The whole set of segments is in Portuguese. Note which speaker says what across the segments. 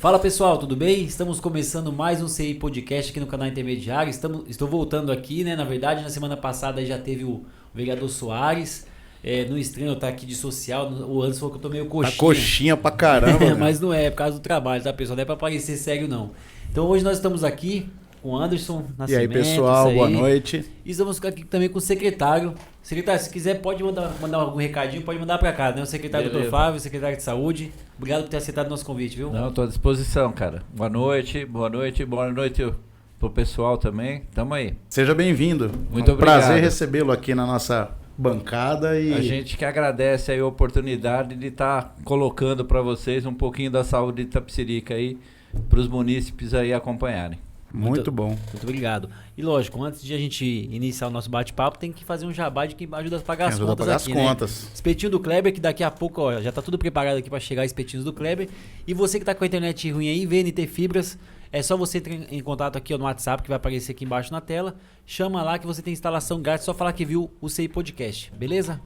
Speaker 1: Fala pessoal, tudo bem? Estamos começando mais um CI Podcast aqui no canal Intermediário. Estou voltando aqui, né? Na verdade, na semana passada já teve o vereador Soares. No estranho tá aqui de social. O Anderson falou que eu tô meio coxinha.
Speaker 2: Tá coxinha pra caramba.
Speaker 1: Mas não é por causa do trabalho, tá, pessoal? Não é pra parecer sério, não. Então hoje nós estamos aqui com o Anderson Nascimento.
Speaker 2: E aí, pessoal, boa noite.
Speaker 1: E estamos aqui também com o secretário. Secretário, se quiser, pode mandar algum recadinho, pode mandar pra cá, né? O secretário Dr. Flávio, secretário de Saúde. Obrigado por ter aceitado o nosso convite, viu?
Speaker 3: Não, tô à disposição, cara. Boa noite pro pessoal também. Tamo aí.
Speaker 2: Seja bem-vindo.
Speaker 3: Muito obrigado.
Speaker 2: Prazer recebê-lo aqui na nossa bancada. E
Speaker 3: a gente que agradece aí a oportunidade de estar colocando para vocês um pouquinho da saúde de Itapecerica aí, para os munícipes aí acompanharem.
Speaker 2: Muito bom.
Speaker 1: Muito obrigado. E lógico, antes de a gente iniciar o nosso bate-papo, tem que fazer um jabá de quem ajuda a pagar as contas aqui, né? Espetinho do Kleber, que daqui a pouco, ó, já tá tudo preparado aqui para chegar espetinhos do Kleber. E você que tá com a internet ruim aí, VNT Fibras, é só você entrar em contato aqui ó, no WhatsApp, que vai aparecer aqui embaixo na tela. Chama lá que você tem instalação grátis, só falar que viu o CI Podcast, beleza?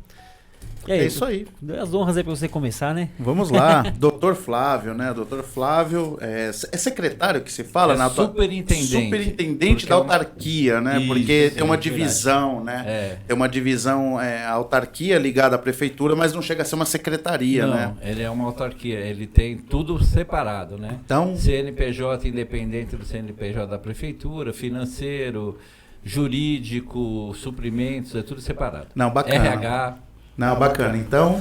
Speaker 1: E aí,
Speaker 2: é isso aí.
Speaker 1: As honras aí para você começar, né?
Speaker 2: Vamos lá. Dr. Flávio, né? Dr. Flávio é secretário que se fala?
Speaker 3: Superintendente.
Speaker 2: Superintendente da autarquia, né?
Speaker 3: Isso,
Speaker 2: porque tem uma divisão,
Speaker 3: verdade.
Speaker 2: né? Tem uma divisão, a autarquia ligada à prefeitura, mas não chega a ser uma secretaria,
Speaker 3: não,
Speaker 2: né?
Speaker 3: Ele é uma autarquia, ele tem tudo separado, né?
Speaker 2: Então,
Speaker 3: CNPJ independente do CNPJ da prefeitura, financeiro, jurídico, suprimentos, é tudo separado.
Speaker 2: Não, bacana.
Speaker 3: RH...
Speaker 2: Não, bacana. Então,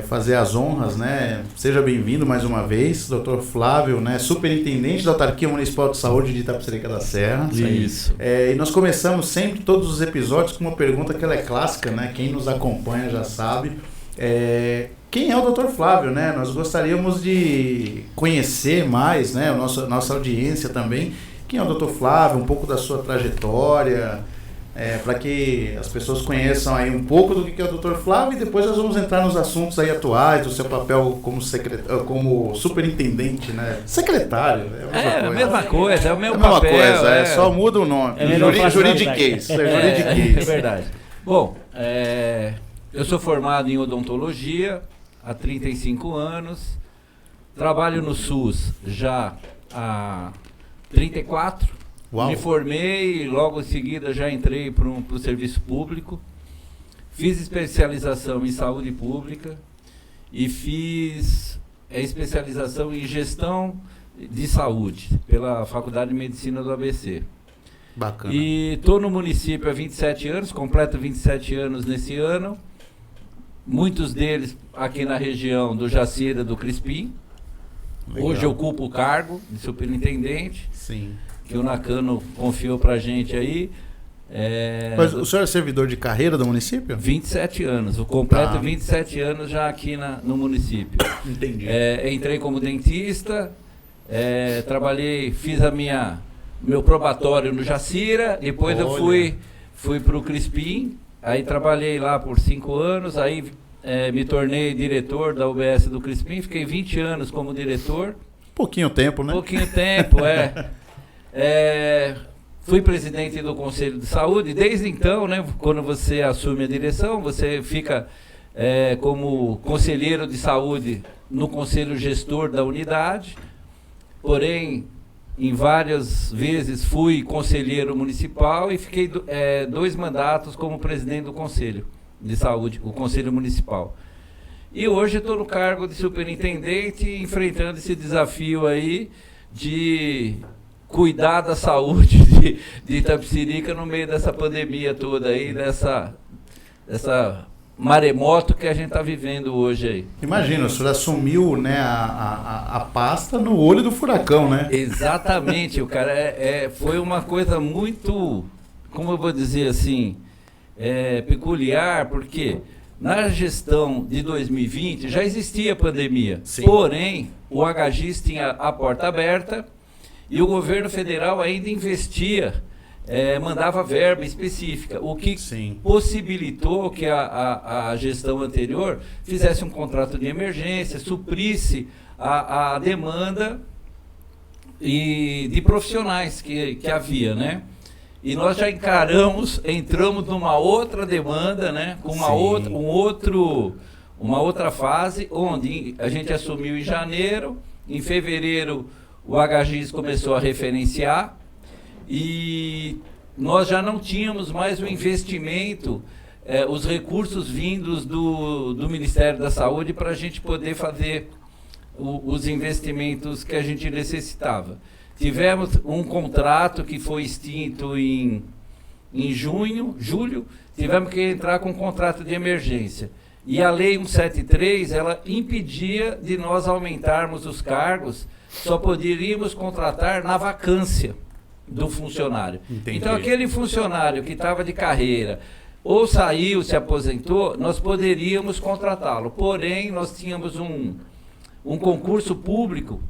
Speaker 2: fazer as honras, né? Seja bem-vindo mais uma vez, Dr. Flávio, né? Superintendente da Autarquia Municipal de Saúde de Itapecerica da Serra.
Speaker 3: Isso.
Speaker 2: E nós começamos sempre todos os episódios com uma pergunta que ela é clássica, né? Quem nos acompanha já sabe. Quem é o Dr. Flávio, né? Nós gostaríamos de conhecer mais, né? Nossa audiência também. Quem é o Dr. Flávio, um pouco da sua trajetória, para que as pessoas conheçam aí um pouco do que é o Dr. Flávio, e depois nós vamos entrar nos assuntos aí atuais, do seu papel como superintendente, né? Secretário.
Speaker 3: É a mesma coisa, é o mesmo papel.
Speaker 2: Só muda o nome. Juridiquês.
Speaker 3: É verdade. Bom, eu sou formado em odontologia há 35 anos, trabalho no SUS já há 34.
Speaker 2: Uau.
Speaker 3: Me formei e logo em seguida já entrei para o serviço público. Fiz especialização em saúde pública e fiz especialização em gestão de saúde pela Faculdade de Medicina do ABC.
Speaker 2: Bacana.
Speaker 3: E estou no município há 27 anos, completo 27 anos nesse ano. Muitos deles aqui na região do Jacira do Crispim.
Speaker 2: Legal.
Speaker 3: Hoje eu ocupo o cargo de superintendente.
Speaker 2: Sim.
Speaker 3: Que o Nakano confiou pra gente aí.
Speaker 2: Mas o senhor é servidor de carreira do município?
Speaker 3: 27 anos, o completo 27 anos já aqui no município.
Speaker 2: Entendi.
Speaker 3: Entrei como dentista, trabalhei, fiz meu probatório no Jacira, depois eu fui pro Crispim, aí trabalhei lá por 5 anos, aí me tornei diretor da UBS do Crispim, fiquei 20 anos como diretor.
Speaker 2: Pouquinho tempo, né?
Speaker 3: Pouquinho tempo, fui presidente do Conselho de Saúde. Desde então, né, quando você assume a direção, você fica como conselheiro de saúde no Conselho Gestor da unidade. Porém, em várias vezes fui conselheiro municipal e fiquei 2 mandatos como presidente do Conselho de Saúde, o Conselho Municipal. E hoje estou no cargo de superintendente, enfrentando esse desafio aí de cuidar da saúde de Itapecerica no meio dessa pandemia toda aí, dessa maremoto que a gente está vivendo hoje aí.
Speaker 2: Imagina, o senhor assumiu, né, a pasta no olho do furacão, né?
Speaker 3: Exatamente, o cara foi uma coisa muito, como eu vou dizer assim, peculiar, porque na gestão de 2020 já existia pandemia. Sim. Porém, o HGIS tinha a porta aberta e o governo federal ainda investia, mandava verba específica, o que possibilitou que a gestão anterior fizesse um contrato de emergência, suprisse a demanda de profissionais que havia, né? E nós já entramos numa outra demanda, né? Com uma outra fase, onde a gente assumiu em janeiro, Em fevereiro, o HGIS começou a referenciar e nós já não tínhamos mais o investimento, os recursos vindos do Ministério da Saúde para a gente poder fazer os investimentos que a gente necessitava. Tivemos um contrato que foi extinto em julho, tivemos que entrar com um contrato de emergência. E a Lei 173, ela impedia de nós aumentarmos os cargos, só poderíamos contratar na vacância do funcionário.
Speaker 2: Entendi.
Speaker 3: Então, aquele funcionário que estava de carreira, ou saiu, se aposentou, nós poderíamos contratá-lo. Porém, nós tínhamos um concurso público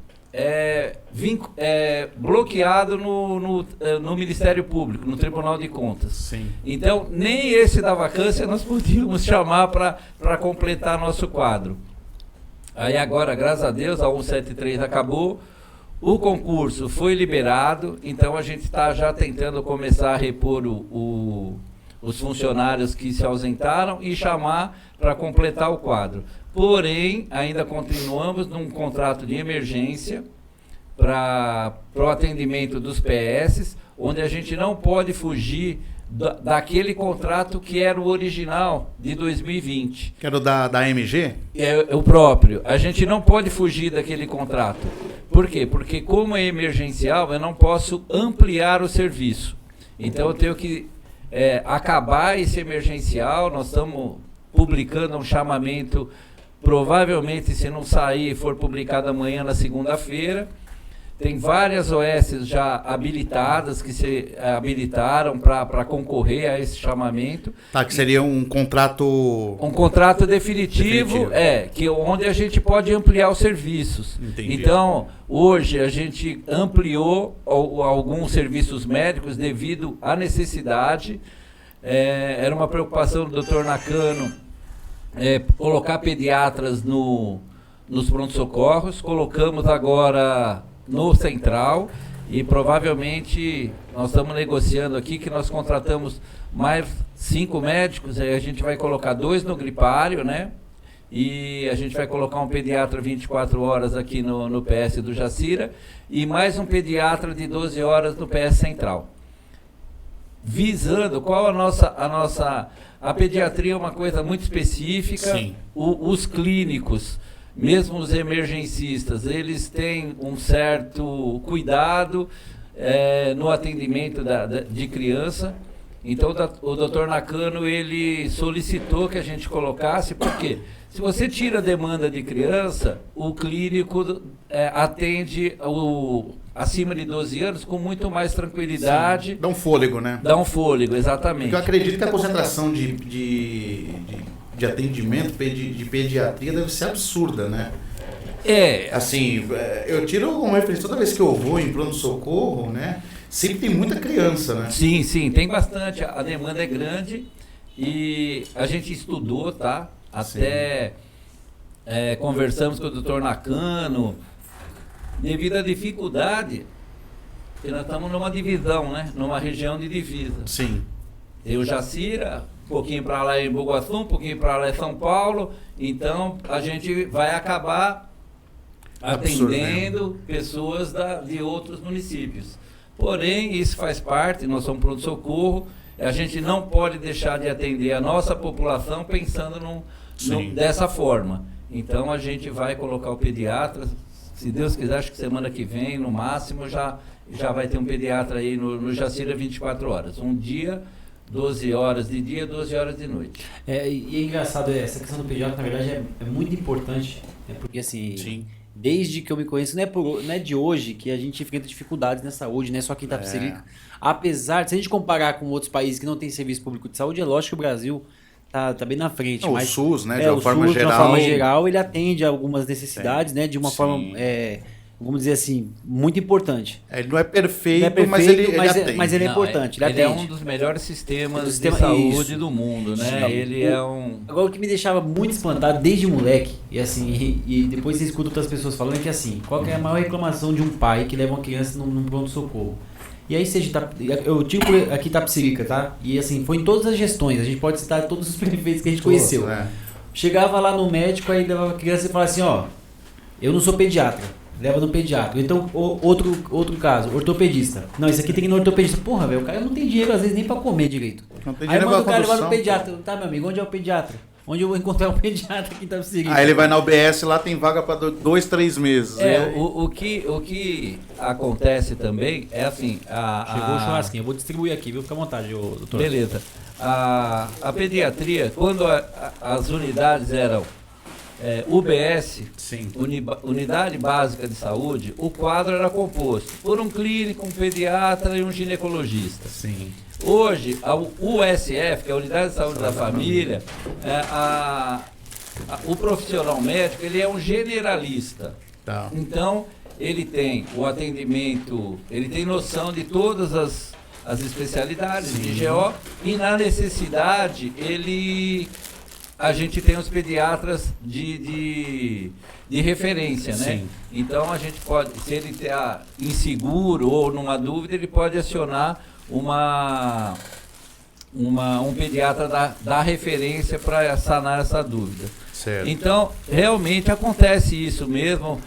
Speaker 3: bloqueado no Ministério Público, no Tribunal de Contas.
Speaker 2: Sim.
Speaker 3: Então, nem esse da vacância nós podíamos chamar para completar nosso quadro. Aí agora, graças a Deus, a 173 acabou, o concurso foi liberado, então a gente está já tentando começar a repor os funcionários que se ausentaram e chamar para completar o quadro. Porém, ainda continuamos num contrato de emergência para o atendimento dos PS, onde a gente não pode fugir daquele contrato que era o original de 2020.
Speaker 2: Que era o da MG?
Speaker 3: É o próprio. A gente não pode fugir daquele contrato. Por quê? Porque como é emergencial, eu não posso ampliar o serviço. Então eu tenho que acabar esse emergencial. Nós estamos publicando um chamamento, provavelmente, se não sair, for publicado amanhã, na segunda-feira. Tem várias OS já habilitadas, que se habilitaram para concorrer a esse chamamento.
Speaker 2: Tá, que seria um contrato...
Speaker 3: Um contrato definitivo. Onde a gente pode ampliar os serviços.
Speaker 2: Entendi.
Speaker 3: Então, hoje a gente ampliou alguns serviços médicos devido à necessidade. Era uma preocupação do Dr. Nakano colocar pediatras nos pronto-socorros. Colocamos agora no Central e provavelmente nós estamos negociando aqui que nós contratamos mais 5 médicos, aí a gente vai colocar 2 no gripário, né? E a gente vai colocar um pediatra 24 horas aqui no PS do Jacira e mais um pediatra de 12 horas no PS Central. Visando qual a pediatria é uma coisa muito específica.
Speaker 2: Sim.
Speaker 3: Os clínicos, mesmo os emergencistas, eles têm um certo cuidado no atendimento de criança. Então o Dr. Nakano, ele solicitou que a gente colocasse, porque se você tira a demanda de criança, o clínico atende acima de 12 anos com muito mais tranquilidade.
Speaker 2: Sim. Dá um fôlego, né?
Speaker 3: Dá um fôlego, exatamente.
Speaker 2: Porque eu acredito que a concentração de atendimento de pediatria deve ser absurda, né? Assim, eu tiro como referência toda vez que eu vou em pronto-socorro, né? Sempre tem muita criança, né?
Speaker 3: Sim, tem bastante. A demanda é grande e a gente estudou, tá? Até conversamos com o Dr. Nakano, devido à dificuldade, que nós estamos numa divisão, né? Numa região de divisa.
Speaker 2: Sim.
Speaker 3: Tem o Jacira, um pouquinho para lá em Boguaçu, um pouquinho para lá em São Paulo. Então, a gente vai acabar atendendo pessoas de outros municípios. Porém, isso faz parte, nós somos pronto-socorro, a gente não pode deixar de atender a nossa população pensando dessa forma. Então, a gente vai colocar o pediatra, se Deus quiser, acho que semana que vem, no máximo, já vai ter um pediatra aí no Jacira 24 horas. Um dia, 12 horas de dia, 12 horas de noite.
Speaker 1: E é engraçado, essa questão do pediatra, na verdade, é muito importante, porque assim... Sim. Desde que eu me conheço, não é de hoje que a gente enfrenta dificuldades na saúde, não é só quem está psíquico. Apesar, se a gente comparar com outros países que não têm serviço público de saúde, é lógico que o Brasil tá bem na frente.
Speaker 2: Mas, o SUS, né, de uma
Speaker 1: forma geral, ele atende a algumas necessidades, né, de uma forma, vamos dizer assim, muito importante.
Speaker 2: Ele não é perfeito, mas ele atende.
Speaker 1: Mas ele é importante, ele
Speaker 3: é um dos melhores sistemas de saúde do mundo, né? Ele é um...
Speaker 1: Agora, o que me deixava muito espantado desde moleque, e assim, e depois você escuta outras pessoas falando, que assim, qual que é a maior reclamação de um pai que leva uma criança num pronto-socorro? E aí, eu tiro aqui Itapecerica, tá? E assim, foi em todas as gestões, a gente pode citar todos os prefeitos que a gente conheceu. Chegava lá no médico, aí levava a criança e falava assim, ó, eu não sou pediatra, leva no pediatra. Então, outro caso, ortopedista. Não, esse aqui tem que ir no ortopedista. Porra, velho, o cara não tem dinheiro às vezes nem pra comer direito.
Speaker 2: Não tem
Speaker 1: Aí
Speaker 2: dinheiro
Speaker 1: manda o cara
Speaker 2: condução.
Speaker 1: levar no pediatra. Tá, meu amigo, onde é o pediatra? Onde eu vou encontrar um pediatra que tá me seguindo?
Speaker 2: Aí ele vai na UBS, lá tem vaga para 2, 3 meses.
Speaker 3: O que acontece também é assim...
Speaker 1: Chegou o churrasquinho, eu vou distribuir aqui, viu? Fica à vontade, doutor.
Speaker 3: Beleza. A pediatria, quando as unidades eram UBS,
Speaker 2: Sim.
Speaker 3: Unidade Básica de Saúde, o quadro era composto por um clínico, um pediatra e um ginecologista.
Speaker 2: Sim.
Speaker 3: Hoje, a USF, que é a Unidade de Saúde da Família, o profissional médico, ele é um generalista.
Speaker 2: Tá.
Speaker 3: Então, ele tem o atendimento, ele tem noção de todas as especialidades de GO e, na necessidade, a gente tem os pediatras de referência, né?
Speaker 2: Sim.
Speaker 3: Então, a gente pode, se ele está inseguro ou numa dúvida, ele pode acionar um pediatra da referência para sanar essa dúvida.
Speaker 2: Certo.
Speaker 3: Então, realmente acontece isso mesmo.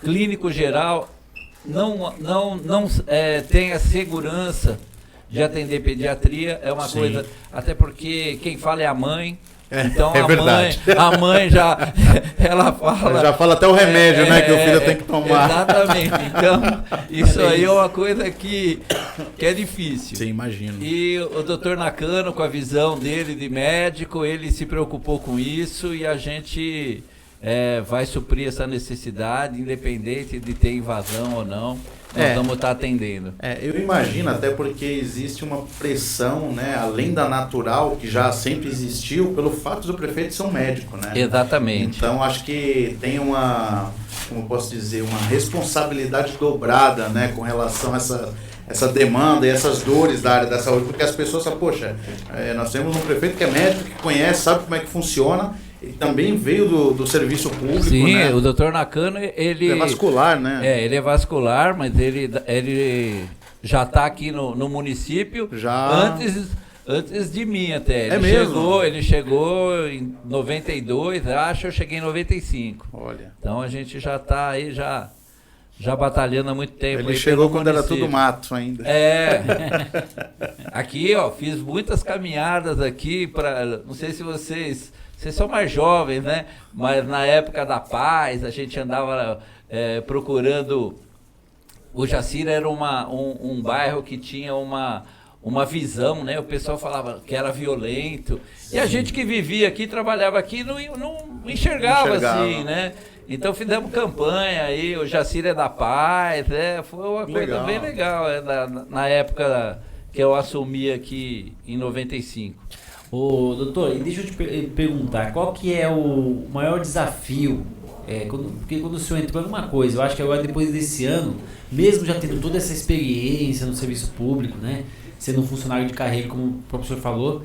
Speaker 3: Clínico geral não tem a segurança de atender pediatria, é uma coisa, até porque quem fala é a mãe. Então a mãe já ela
Speaker 2: fala até o remédio, né, que o filho tem que tomar.
Speaker 3: Exatamente. Então, isso aí é uma coisa que é difícil.
Speaker 2: Sim, imagino.
Speaker 3: E o doutor Nakano, com a visão dele de médico, ele se preocupou com isso e a gente vai suprir essa necessidade, independente de ter invasão ou não. Nós vamos estar atendendo.
Speaker 2: Eu imagino, até porque existe uma pressão, né, além da natural, que já sempre existiu, pelo fato do prefeito ser um médico, né?
Speaker 3: Exatamente.
Speaker 2: Então, acho que tem como posso dizer, uma responsabilidade dobrada, né, com relação a essa demanda e essas dores da área da saúde, porque as pessoas falam, poxa, nós temos um prefeito que é médico, que conhece, sabe como é que funciona. Ele também veio do serviço público,
Speaker 3: sim,
Speaker 2: né?
Speaker 3: O doutor Nakano, ele é
Speaker 2: vascular, né?
Speaker 3: Ele é vascular, mas ele já está aqui no município antes de mim até. Ele chegou em 92, acho, eu cheguei em 95.
Speaker 2: Olha.
Speaker 3: Então a gente já está aí, já batalhando há muito tempo.
Speaker 2: Ele chegou quando era tudo mato ainda.
Speaker 3: Aqui, ó, fiz muitas caminhadas aqui, não sei se vocês são mais jovens, né? Mas na época da paz, a gente andava procurando... O Jacira era um bairro que tinha uma visão, né? O pessoal falava que era violento. Sim. E a gente que vivia aqui, trabalhava aqui, não enxergava assim, né? Então fizemos campanha aí, o Jacira é da paz, foi uma coisa bem legal na época que eu assumi aqui em 95.
Speaker 1: Ô, doutor, e deixa eu te perguntar, qual que é o maior desafio? Porque quando o senhor entrou numa coisa, eu acho que agora depois desse ano, mesmo já tendo toda essa experiência no serviço público, né, sendo um funcionário de carreira, como o professor falou,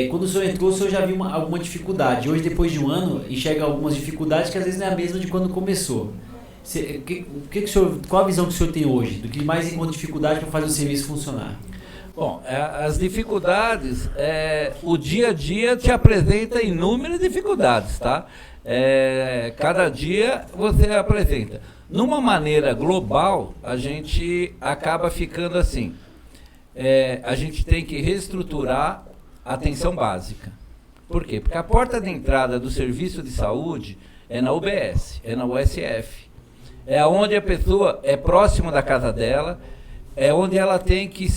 Speaker 1: quando o senhor entrou, o senhor já viu alguma dificuldade. Hoje, depois de um ano, enxerga algumas dificuldades que às vezes não é a mesma de quando começou. Qual a visão que o senhor tem hoje? Do que mais encontra dificuldade para fazer o serviço funcionar?
Speaker 3: Bom, as dificuldades, o dia a dia te apresenta inúmeras dificuldades, tá? Cada dia você apresenta. Numa maneira global, a gente acaba ficando assim. A gente tem que reestruturar a atenção básica. Por quê? Porque a porta de entrada do serviço de saúde é na UBS, é na USF. É onde a pessoa é próxima da casa dela, é onde ela tem que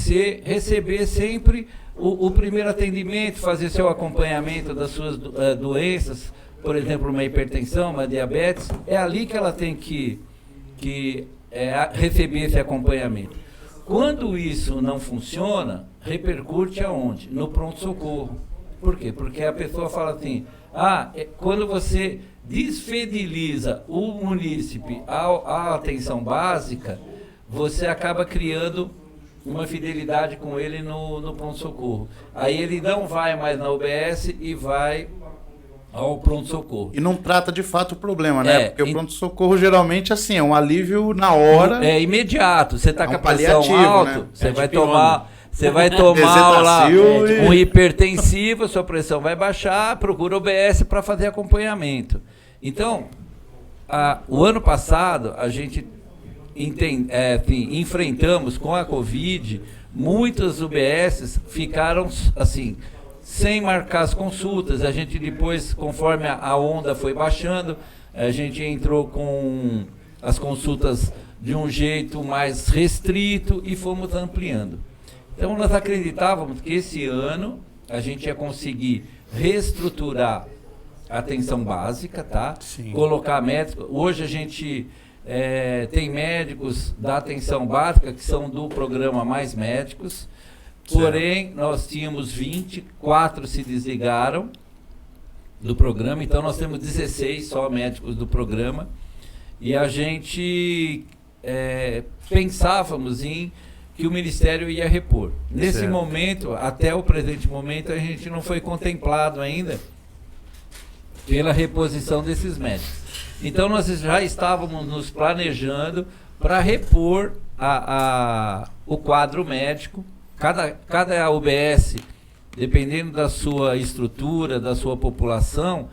Speaker 3: receber sempre o primeiro atendimento, fazer seu acompanhamento das suas doenças, por exemplo, uma hipertensão, uma diabetes, é ali que ela tem que receber esse acompanhamento. Quando isso não funciona, repercute aonde? No pronto-socorro. Por quê? Porque a pessoa fala assim, quando você desfideliza o munícipe à atenção básica, você acaba criando uma fidelidade com ele no pronto-socorro. Aí ele não vai mais na UBS e vai ao pronto-socorro.
Speaker 2: E não trata de fato o problema, né? Porque o pronto-socorro geralmente assim, é um alívio na hora.
Speaker 3: É imediato. Você está com a pressão alta, né? Você vai tomar lá um hipertensivo, a sua pressão vai baixar, procura o UBS para fazer acompanhamento. Então, o ano passado, a gente enfrentamos com a Covid, muitas UBSs ficaram assim, sem marcar as consultas. A gente depois, conforme a onda foi baixando, a gente entrou com as consultas de um jeito mais restrito e fomos ampliando. Então nós acreditávamos que esse ano a gente ia conseguir reestruturar a atenção básica, tá?
Speaker 2: Sim.
Speaker 3: Colocar médicos. Hoje a gente tem médicos da atenção básica que são do programa Mais Médicos, porém nós tínhamos 24 se desligaram do programa, então nós temos 16 só médicos do programa, e a gente pensávamos em que o Ministério ia repor. Nesse momento, até o presente momento, a gente não foi contemplado ainda pela reposição desses médicos. Então nós já estávamos nos planejando para repor o quadro médico. Cada UBS, dependendo da sua estrutura, da sua população,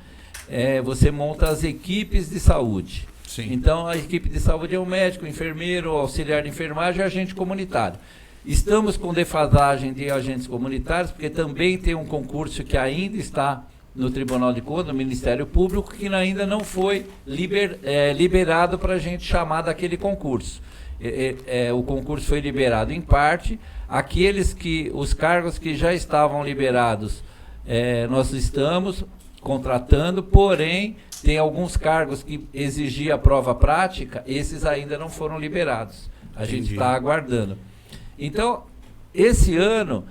Speaker 3: você monta as equipes de saúde.
Speaker 2: Sim.
Speaker 3: Então a equipe de saúde é o médico, o enfermeiro, o auxiliar de enfermagem e o agente comunitário. Estamos com defasagem de agentes comunitários, porque também tem um concurso que ainda está no Tribunal de Contas, no Ministério Público, que ainda não foi liberado para a gente chamar daquele concurso. O concurso foi liberado em parte. Os cargos que já estavam liberados, nós estamos contratando, porém, tem alguns cargos que exigiam a prova prática, esses ainda não foram liberados. A gente está aguardando. Então, esse ano,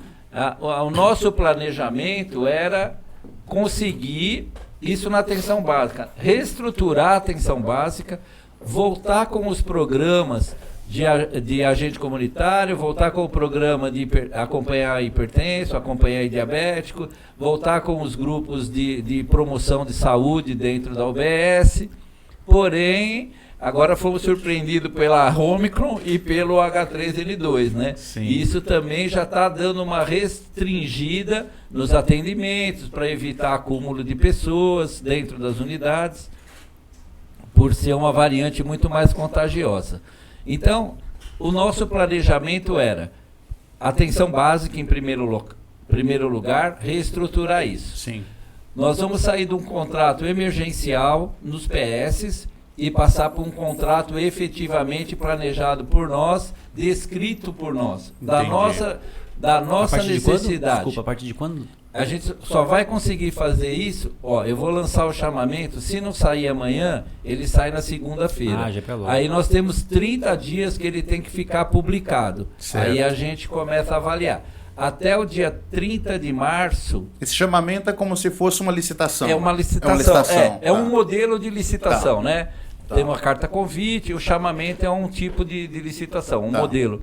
Speaker 3: o nosso planejamento era conseguir isso na atenção básica, reestruturar a atenção básica, voltar com os programas de agente comunitário, voltar com o programa de acompanhar hipertenso, acompanhar diabético, voltar com os grupos de promoção de saúde dentro da UBS. Porém, agora fomos surpreendidos pela Omicron e pelo H3N2, né?
Speaker 2: Sim.
Speaker 3: E isso também já está dando uma restringida nos atendimentos para evitar acúmulo de pessoas dentro das unidades, por ser uma variante muito mais contagiosa. Então, o nosso planejamento era atenção básica em primeiro lugar, reestruturar isso.
Speaker 2: Sim.
Speaker 3: Nós vamos sair de um contrato emergencial nos PS e passar por um contrato efetivamente planejado por nós, descrito por nós, da nossa necessidade.
Speaker 1: Desculpa, a partir de quando?
Speaker 3: A gente só vai conseguir fazer isso, eu vou lançar o chamamento, se não sair amanhã, ele sai na segunda-feira.
Speaker 1: Já é logo.
Speaker 3: Aí nós temos 30 dias que ele tem que ficar publicado.
Speaker 2: Certo.
Speaker 3: Aí a gente começa a avaliar. Até o dia 30 de março...
Speaker 2: Esse chamamento é como se fosse uma licitação.
Speaker 3: É uma licitação. É um modelo de licitação,
Speaker 2: Tá.
Speaker 3: né?
Speaker 2: Tá.
Speaker 3: Tem uma carta convite, o chamamento é um tipo de licitação, um
Speaker 2: Tá.
Speaker 3: modelo.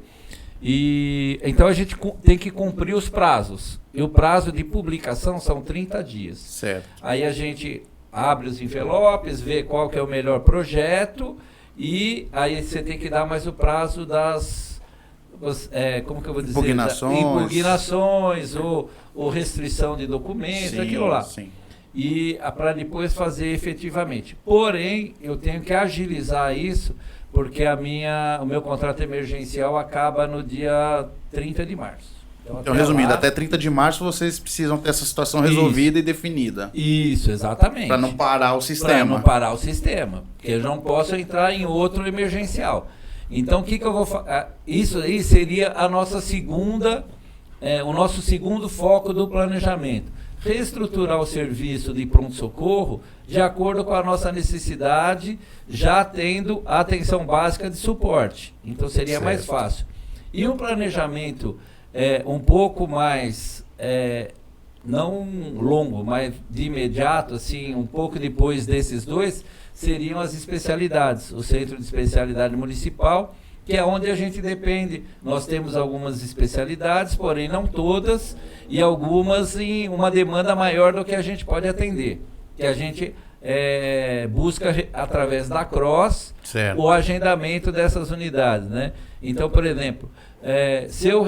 Speaker 3: E então a gente tem que cumprir os prazos. E o prazo de publicação são 30 dias.
Speaker 2: Certo.
Speaker 3: Aí a gente abre os envelopes, vê qual que é o melhor projeto e aí você tem que dar mais o prazo das... como que eu vou dizer? Impugnações ou restrição de documentos, aquilo lá.
Speaker 2: Sim.
Speaker 3: E para depois fazer efetivamente. Porém, eu tenho que agilizar isso, porque o meu contrato emergencial acaba no dia 30 de março.
Speaker 2: Então, resumindo, até 30 de março vocês precisam ter essa situação resolvida e definida.
Speaker 3: Isso, exatamente.
Speaker 2: Para não parar o sistema.
Speaker 3: Para não parar o sistema. Porque eu não posso entrar em outro emergencial. Então, o que eu vou fazer? Isso aí seria a nossa o nosso segundo foco do planejamento. Reestruturar o serviço de pronto-socorro de acordo com a nossa necessidade, já tendo a atenção básica de suporte. Então, seria mais fácil. E um planejamento um pouco mais, não longo, mas de imediato, assim, um pouco depois desses dois, seriam as especialidades, o Centro de Especialidade Municipal, que é onde a gente depende. Nós temos algumas especialidades, porém não todas, e algumas em uma demanda maior do que a gente pode atender, que a gente busca através da CROSS o agendamento dessas unidades, né? Então, por exemplo, se eu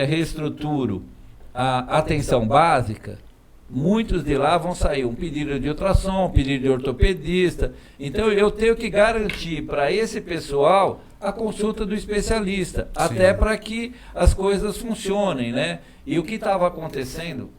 Speaker 3: reestruturo a atenção básica, muitos de lá vão sair um pedido de ultrassom, um pedido de ortopedista. Então eu tenho que garantir para esse pessoal a consulta do especialista, sim, até para que as coisas funcionem, né? E o que estava acontecendo,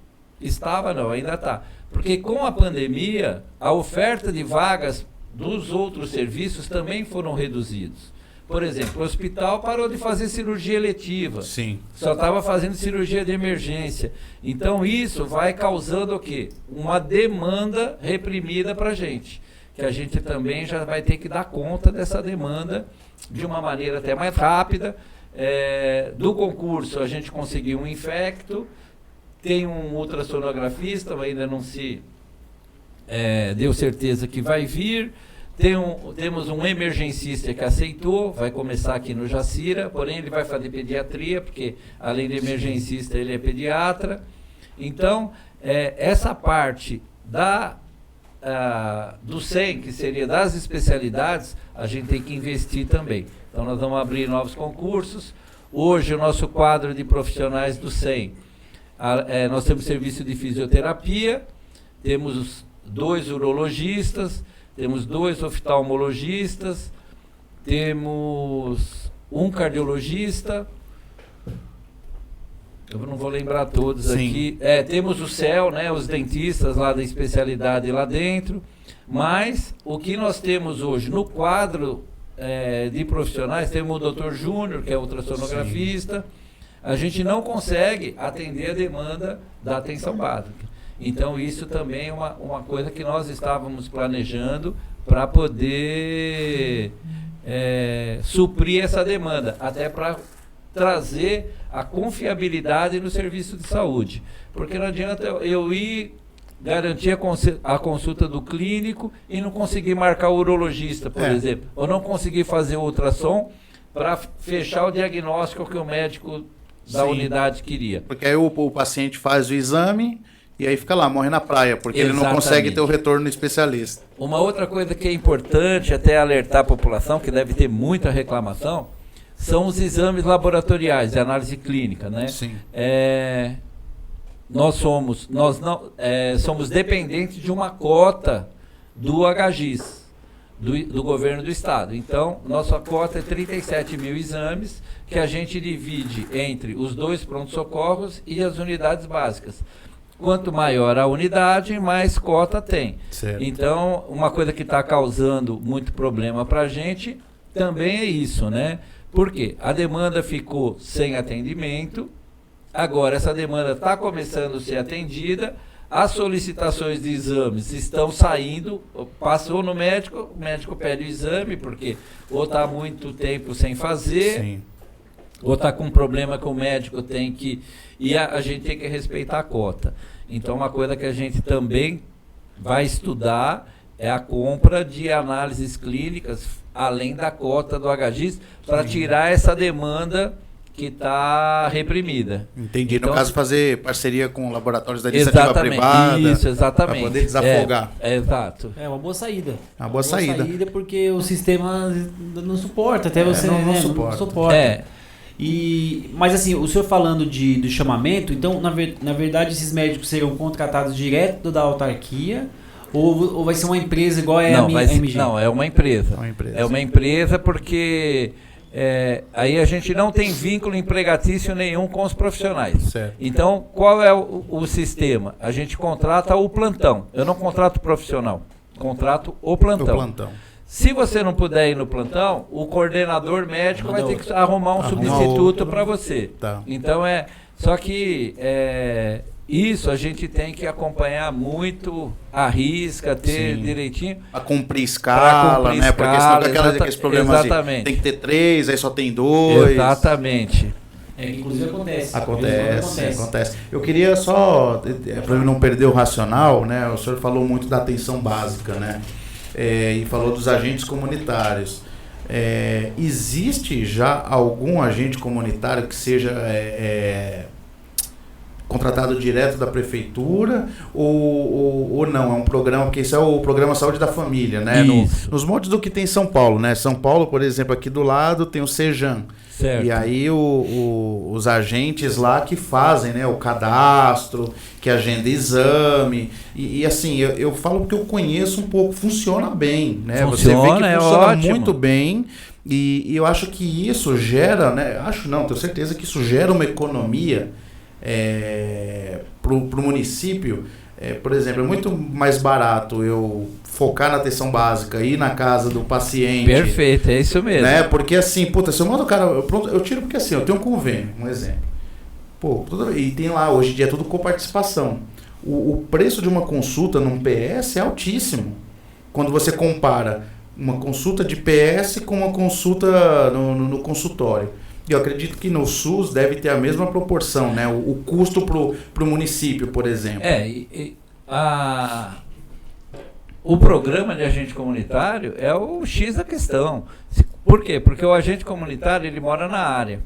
Speaker 3: ainda está. Porque com a pandemia, a oferta de vagas dos outros serviços também foram reduzidos. Por exemplo, o hospital parou de fazer cirurgia eletiva.
Speaker 2: Sim.
Speaker 3: Só estava fazendo cirurgia de emergência. Então isso vai causando o quê? Uma demanda reprimida para a gente. Que a gente também já vai ter que dar conta dessa demanda de uma maneira até mais rápida. Do concurso a gente conseguiu um infecto, tem um ultrassonografista, ainda não se deu certeza que vai vir. Temos um emergencista que aceitou, vai começar aqui no Jacira, porém ele vai fazer pediatria, porque além de emergencista ele é pediatra. Então, essa parte do SEM, que seria das especialidades, a gente tem que investir também. Então nós vamos abrir novos concursos. Hoje o nosso quadro de profissionais do SEM, nós temos serviço de fisioterapia, temos 2 urologistas, temos 2 oftalmologistas, temos um cardiologista, eu não vou lembrar todos, sim, aqui. Temos o CEL, né, os dentistas lá da especialidade lá dentro, mas o que nós temos hoje no quadro de profissionais, temos o Dr. Júnior, que é ultrassonografista, sim, a gente não consegue atender a demanda da atenção básica. Então isso também é uma coisa que nós estávamos planejando para poder suprir essa demanda, até para trazer a confiabilidade no serviço de saúde. Porque não adianta eu ir garantir a consulta do clínico e não conseguir marcar o urologista, por exemplo, ou não conseguir fazer o ultrassom para fechar o diagnóstico que o médico da, sim, unidade queria.
Speaker 2: Porque aí o paciente faz o exame e aí fica lá, morre na praia, porque exatamente, ele não consegue ter o retorno no especialista.
Speaker 3: Uma outra coisa que é importante até alertar a população, que deve ter muita reclamação, são os exames laboratoriais de análise clínica, né?
Speaker 2: Sim.
Speaker 3: Nós somos dependentes de uma cota do HGIS, do governo do estado. Então, nossa cota é 37 mil exames, que a gente divide entre os 2 pronto-socorros e as unidades básicas. Quanto maior a unidade, mais cota tem.
Speaker 2: Certo.
Speaker 3: Então, uma coisa que está causando muito problema para a gente também é isso, né? Por quê? A demanda ficou sem atendimento, agora essa demanda está começando a ser atendida, as solicitações de exames estão saindo, passou no médico, o médico pede o exame, porque ou está muito tempo sem fazer, sim, ou está com um problema que o médico tem que... E a gente tem que respeitar a cota. Então, uma coisa que a gente também vai estudar é a compra de análises clínicas, além da cota do HGIS, para tirar essa demanda que está reprimida.
Speaker 2: Entendi. Então, no caso, fazer parceria com laboratórios da iniciativa privada.
Speaker 3: Isso, exatamente.
Speaker 2: Para poder desafogar.
Speaker 3: Exato.
Speaker 1: É uma boa saída.
Speaker 2: Uma boa saída
Speaker 1: porque o sistema não suporta, até você
Speaker 2: não suporta.
Speaker 1: Mas assim, o senhor falando do chamamento, então, na verdade, esses médicos serão contratados direto da autarquia ou vai ser uma empresa igual a MG?
Speaker 3: Não, é uma empresa. É uma empresa porque aí a gente não tem vínculo empregatício nenhum com os profissionais.
Speaker 2: Certo.
Speaker 3: Então, qual é o sistema? A gente contrata o plantão. Eu não contrato profissional, contrato o plantão. Se você não puder ir no plantão, o coordenador médico vai ter que arrumar um substituto para você.
Speaker 2: Tá.
Speaker 3: Então só que isso a gente tem que acompanhar muito à risca, ter direitinho.
Speaker 2: A cumprir escala, né? Porque senão aqueles problemas de tem que ter 3, aí só tem 2.
Speaker 3: Exatamente.
Speaker 1: Inclusive
Speaker 2: Acontece. Eu queria só, para não perder o racional, né? O senhor falou muito da atenção básica, né? E falou dos agentes comunitários. Existe já algum agente comunitário que seja contratado direto da prefeitura ou não? É um programa, porque isso é o Programa Saúde da Família, né? Nos moldes do que tem em São Paulo, né? São Paulo, por exemplo, aqui do lado tem o Sejan.
Speaker 3: Certo.
Speaker 2: E aí os agentes lá que fazem, né, o cadastro, que agenda exame. E assim, eu falo porque eu conheço um pouco, funciona bem, né? Você vê que funciona muito bem. E eu acho que isso gera, né? Tenho certeza que isso gera uma economia para o município. Por exemplo, é muito mais barato eu focar na atenção básica, ir na casa do paciente.
Speaker 3: Perfeito, é isso mesmo.
Speaker 2: Né? Porque assim, se eu mando o cara, eu tiro porque assim, eu tenho um convênio, um exemplo. E tem lá, hoje em dia é tudo com participação. O preço de uma consulta num PS é altíssimo. Quando você compara uma consulta de PS com uma consulta no consultório. E eu acredito que no SUS deve ter a mesma proporção, né? O custo pro município, por exemplo.
Speaker 3: O programa de agente comunitário é o X da questão. Por quê? Porque o agente comunitário, ele mora na área.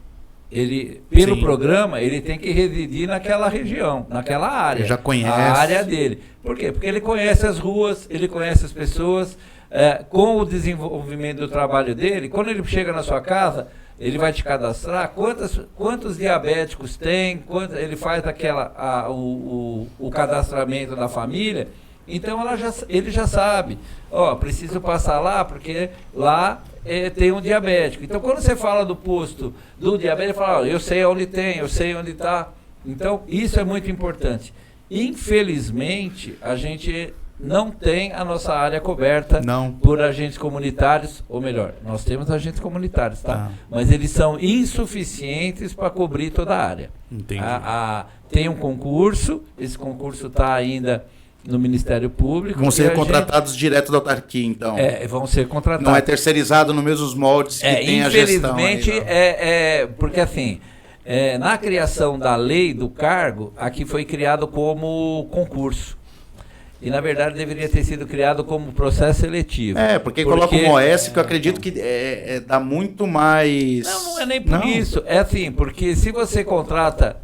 Speaker 3: Pelo programa, ele tem que residir naquela região, naquela área.
Speaker 2: Ele já conhece.
Speaker 3: A área dele. Por quê? Porque ele conhece as ruas, ele conhece as pessoas. Com o desenvolvimento do trabalho dele, quando ele chega na sua casa, ele vai te cadastrar quantos diabéticos tem, ele faz o cadastramento da família. Então ele já sabe, preciso passar lá porque lá tem um diabético. Então quando você fala do posto do diabético, ele fala, eu sei onde tem, eu sei onde está. Então isso é muito importante. Infelizmente, a gente não tem a nossa área coberta por agentes comunitários, ou melhor, nós temos agentes comunitários, tá? Mas eles são insuficientes para cobrir toda a área.
Speaker 2: Entendi.
Speaker 3: Tem um concurso, esse concurso está ainda no Ministério Público.
Speaker 2: Vão ser contratados direto da autarquia, então.
Speaker 3: Vão ser contratados.
Speaker 2: Não é terceirizado nos mesmos moldes que tem a gestão.
Speaker 3: Infelizmente, porque assim, na criação da lei do cargo, aqui foi criado como concurso. E, na verdade, deveria ter sido criado como processo seletivo.
Speaker 2: Porque coloca um OS que eu acredito que dá muito mais...
Speaker 3: Não é nem por isso. É assim, porque se você contrata...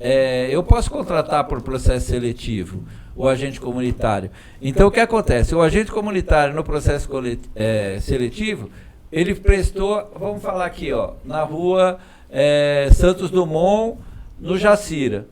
Speaker 3: eu posso contratar por processo seletivo o agente comunitário. Então, o que acontece? O agente comunitário, no processo seletivo, ele prestou... Vamos falar aqui, na rua Santos Dumont, no Jacira.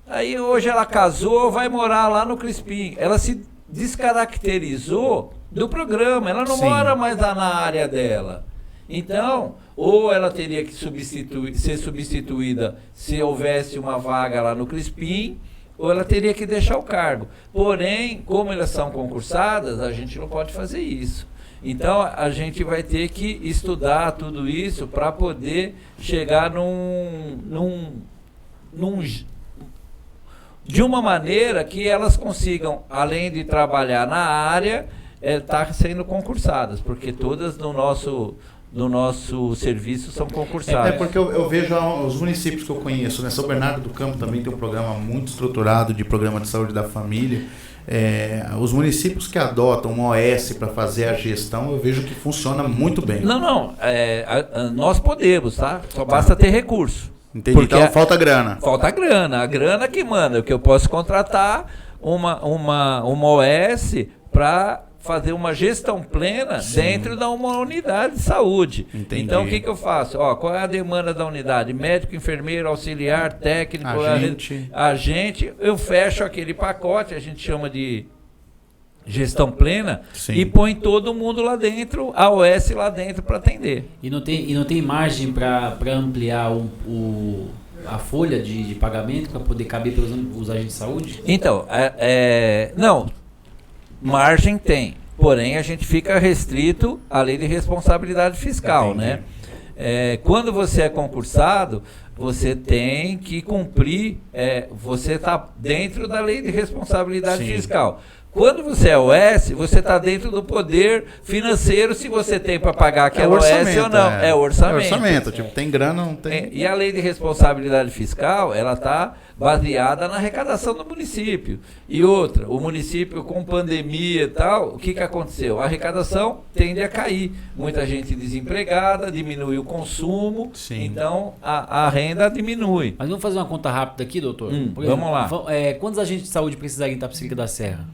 Speaker 3: Aí hoje ela casou, vai morar lá no Crispim. Ela se descaracterizou do programa, ela não mora mais lá na área dela. Então, ou ela teria que ser substituída se houvesse uma vaga lá no Crispim, ou ela teria que deixar o cargo. Porém, como elas são concursadas, a gente não pode fazer isso. Então, a gente vai ter que estudar tudo isso para poder chegar de uma maneira que elas consigam, além de trabalhar na área, estar sendo concursadas, porque todas no nosso serviço são concursadas.
Speaker 2: Porque eu vejo os municípios que eu conheço, né? São Bernardo do Campo também tem um programa muito estruturado de programa de saúde da família. Os municípios que adotam um OS para fazer a gestão, eu vejo que funciona muito bem.
Speaker 3: Nós podemos, tá? Só basta ter recurso.
Speaker 2: Entendi. Porque então falta grana.
Speaker 3: Falta grana. A grana que manda, que eu posso contratar uma OS para fazer uma gestão plena dentro de uma unidade de saúde.
Speaker 2: Entendi.
Speaker 3: Então, o que eu faço? Qual é a demanda da unidade? Médico, enfermeiro, auxiliar, técnico, agente. Eu fecho aquele pacote, a gente chama de gestão plena, e põe todo mundo lá dentro, a OS lá dentro para atender.
Speaker 1: E não tem margem para ampliar a folha de pagamento para poder caber pelos agentes de saúde?
Speaker 3: Então, não, margem tem, porém a gente fica restrito à lei de responsabilidade fiscal, né? Quando você é concursado, você tem que cumprir, você está dentro da lei de responsabilidade fiscal. Quando você é OS, você está dentro do poder financeiro, se você tem para pagar aquela OS ou não. É o orçamento.
Speaker 2: É orçamento, tipo, tem grana, não tem...
Speaker 3: E a lei de responsabilidade fiscal, ela está baseada na arrecadação do município. E outra, o município com pandemia e tal, o que aconteceu? A arrecadação tende a cair. Muita gente desempregada, diminui o consumo, Sim. Então a renda diminui.
Speaker 1: Mas vamos fazer uma conta rápida aqui, doutor?
Speaker 3: Vamos lá.
Speaker 1: Quantos agentes de saúde precisariam em Itapecerica da Serra?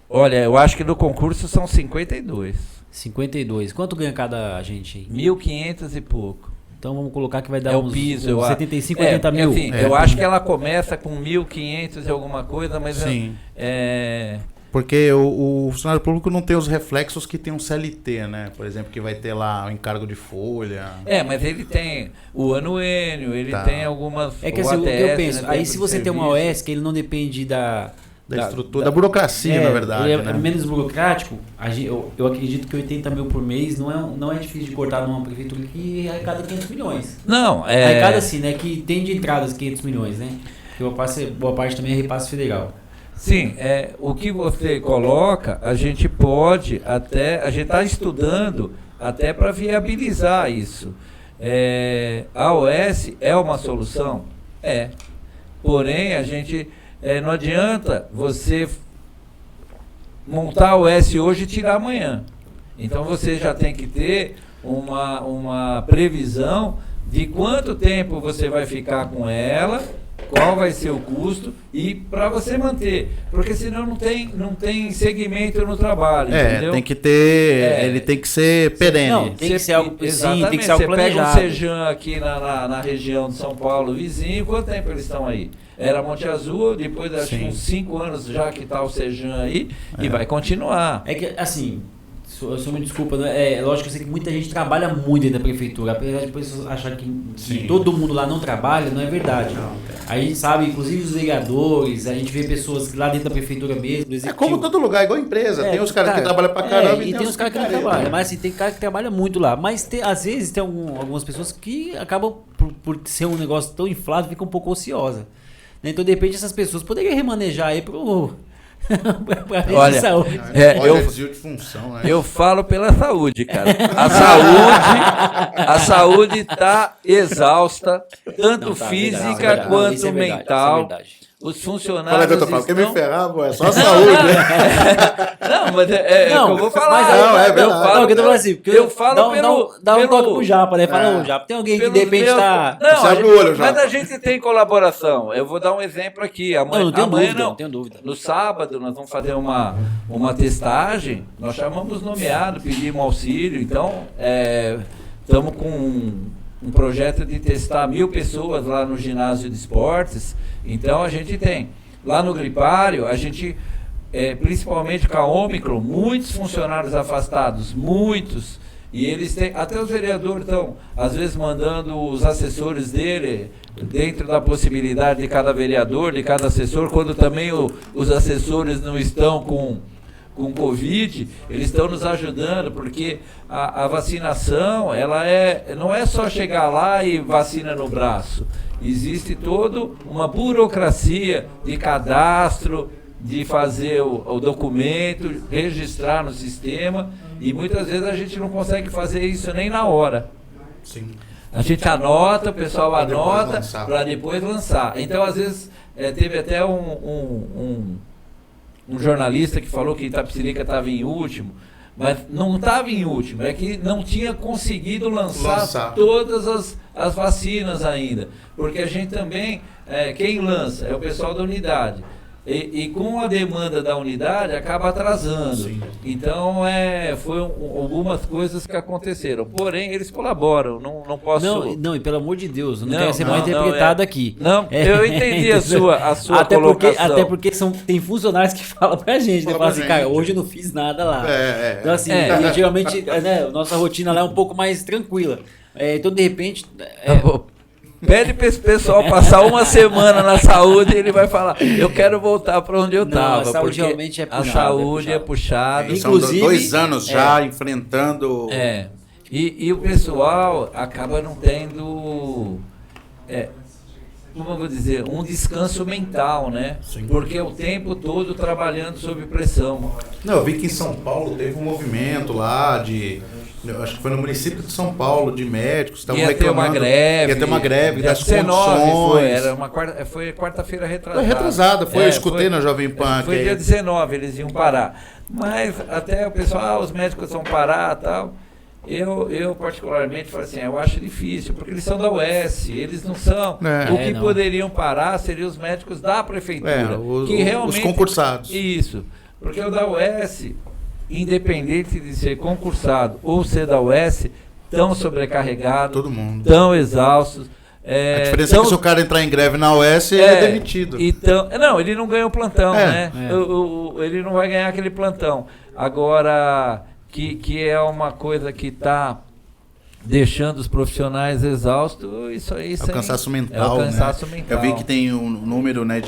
Speaker 3: Olha, eu acho que no concurso são 52.
Speaker 1: 52. Quanto ganha cada agente aí?
Speaker 3: 1.500 e pouco.
Speaker 1: Então vamos colocar que vai dar uns
Speaker 3: piso,
Speaker 1: 75, 80 mil.
Speaker 3: Enfim, eu acho que ela começa com 1.500 e alguma coisa, mas
Speaker 2: Sim. Porque o funcionário público não tem os reflexos que tem um CLT, né? Por exemplo, que vai ter lá o encargo de folha.
Speaker 3: Mas ele tem o anuênio, ele tem algumas...
Speaker 1: É que assim, o que eu penso, aí se você tem uma OS que ele não depende da
Speaker 2: estrutura, da burocracia, na verdade.
Speaker 1: É menos burocrático. Eu acredito que 80 mil por mês não é difícil de cortar numa prefeitura que arrecada 500 milhões.
Speaker 3: Não,
Speaker 1: arrecada sim, né? Que tem de entradas 500 milhões, né? Porque boa parte também é repasse federal.
Speaker 3: Sim, o que você coloca, a gente pode até... A gente está estudando até para viabilizar isso. A OS é uma solução? Porém, a gente... não adianta você montar a OS hoje e tirar amanhã. Então você já tem que ter uma previsão de quanto tempo você vai ficar com ela, qual vai ser o custo e para você manter. Porque senão não tem segmento no trabalho. Entendeu?
Speaker 2: Tem que ter. Ele tem que ser perene. Não,
Speaker 1: tem que ser algo,
Speaker 3: exatamente,
Speaker 1: tem que ser algo planejado.
Speaker 3: Você pega um Sejam aqui na região de São Paulo, vizinho, quanto tempo eles estão aí? Era Monte Azul, depois acho uns 5 anos já que está o Sejam aí, e vai continuar.
Speaker 1: É que, assim, eu sou muito desculpa, né? Lógico que eu sei que muita gente trabalha muito dentro da prefeitura, apesar de depois achar que todo mundo lá não trabalha, não é verdade. A gente sabe, inclusive os vereadores, a gente vê pessoas lá dentro da prefeitura mesmo.
Speaker 2: É como todo lugar, igual empresa. Tem os caras que trabalham pra caramba
Speaker 1: e tem os caras que não trabalham. Mas assim, tem cara que trabalha muito lá. Mas às vezes tem algumas pessoas que acabam, por ser um negócio tão inflado, ficam um pouco ociosa. Então, de repente, essas pessoas poderiam remanejar aí pro...
Speaker 3: Olha,
Speaker 2: saúde. De função, né?
Speaker 3: Eu falo pela saúde, cara. A saúde está exausta, tanto física quanto mental. Os funcionários.
Speaker 2: Fala que eu tô falando, quer me ferrar, pô, é só a saúde.
Speaker 3: Não, mas é o que eu vou falar.
Speaker 1: Eu falo dá um toque pro Japa, né? Fala, Japa, tem alguém que de repente tá.
Speaker 3: Mas a gente tem colaboração. Eu vou dar um exemplo aqui. Amanhã,
Speaker 1: não tenho dúvida.
Speaker 3: No sábado, nós vamos fazer uma testagem. Nós chamamos nomeado, pedimos auxílio. Então, estamos com um projeto de testar 1.000 pessoas lá no ginásio de esportes. Então a gente tem lá no gripário, a gente principalmente com a Ômicron, muitos funcionários afastados, muitos, e eles têm, até os vereadores estão às vezes mandando os assessores dele dentro da possibilidade de cada vereador, de cada assessor, quando também os assessores não estão com Covid, eles estão nos ajudando, porque a vacinação, não é só chegar lá e vacina no braço. Existe toda uma burocracia de cadastro, de fazer o documento, registrar no sistema, e muitas vezes a gente não consegue fazer isso nem na hora.
Speaker 2: Sim.
Speaker 3: A gente anota, o pessoal anota para depois lançar. Então, às vezes, teve até um jornalista que falou que Itapecerica estava em último, mas não estava em último, é que não tinha conseguido lançar todas as vacinas ainda, porque a gente também, quem lança é o pessoal da unidade, e com a demanda da unidade acaba atrasando. Sim. Então foi algumas coisas que aconteceram, porém eles colaboram, não posso...
Speaker 1: Não, e pelo amor de Deus, não quero ser mal interpretado aqui.
Speaker 3: Não, eu entendi a sua colocação.
Speaker 1: Até porque tem funcionários que falam pra gente, né? Falam assim, cara, hoje eu não fiz nada lá. Então assim, geralmente, né, nossa rotina lá é um pouco mais tranquila. Então de repente...
Speaker 3: Pede para esse pessoal passar uma semana na saúde e ele vai falar, eu quero voltar para onde eu estava.
Speaker 1: A saúde realmente é puxada.
Speaker 3: A saúde é puxada.
Speaker 2: Inclusive, são 2 anos já enfrentando...
Speaker 3: E o pessoal acaba não tendo como eu vou dizer, um descanso mental, né? Sim. Porque o tempo todo trabalhando sob pressão.
Speaker 2: Não, eu vi que em São Paulo teve um movimento lá eu acho que foi no município de São Paulo, de médicos, estavam reclamando.
Speaker 3: Ia ter uma greve
Speaker 2: das condições.
Speaker 3: Foi quarta-feira retrasada.
Speaker 2: Foi retrasada, eu escutei na Jovem Pan.
Speaker 3: Foi dia 19, eles iam parar. Mas até o pessoal, os médicos vão parar e tal. Eu particularmente falo assim, eu acho difícil, porque eles são da UES, eles não são. O que poderiam parar seriam os médicos da prefeitura. Que realmente,
Speaker 2: os concursados.
Speaker 3: Isso, porque o da UES, independente de ser concursado ou ser da UES, tão sobrecarregado,
Speaker 2: todo mundo,
Speaker 3: tão exaustos.
Speaker 2: A diferença é que se o cara entrar em greve na UES, ele é demitido.
Speaker 3: Então, não, ele não ganha o plantão, né? Ele não vai ganhar aquele plantão. Agora, que é uma coisa que está deixando os profissionais exaustos, isso aí
Speaker 2: é o cansaço mental. Eu vi que tem um número, né,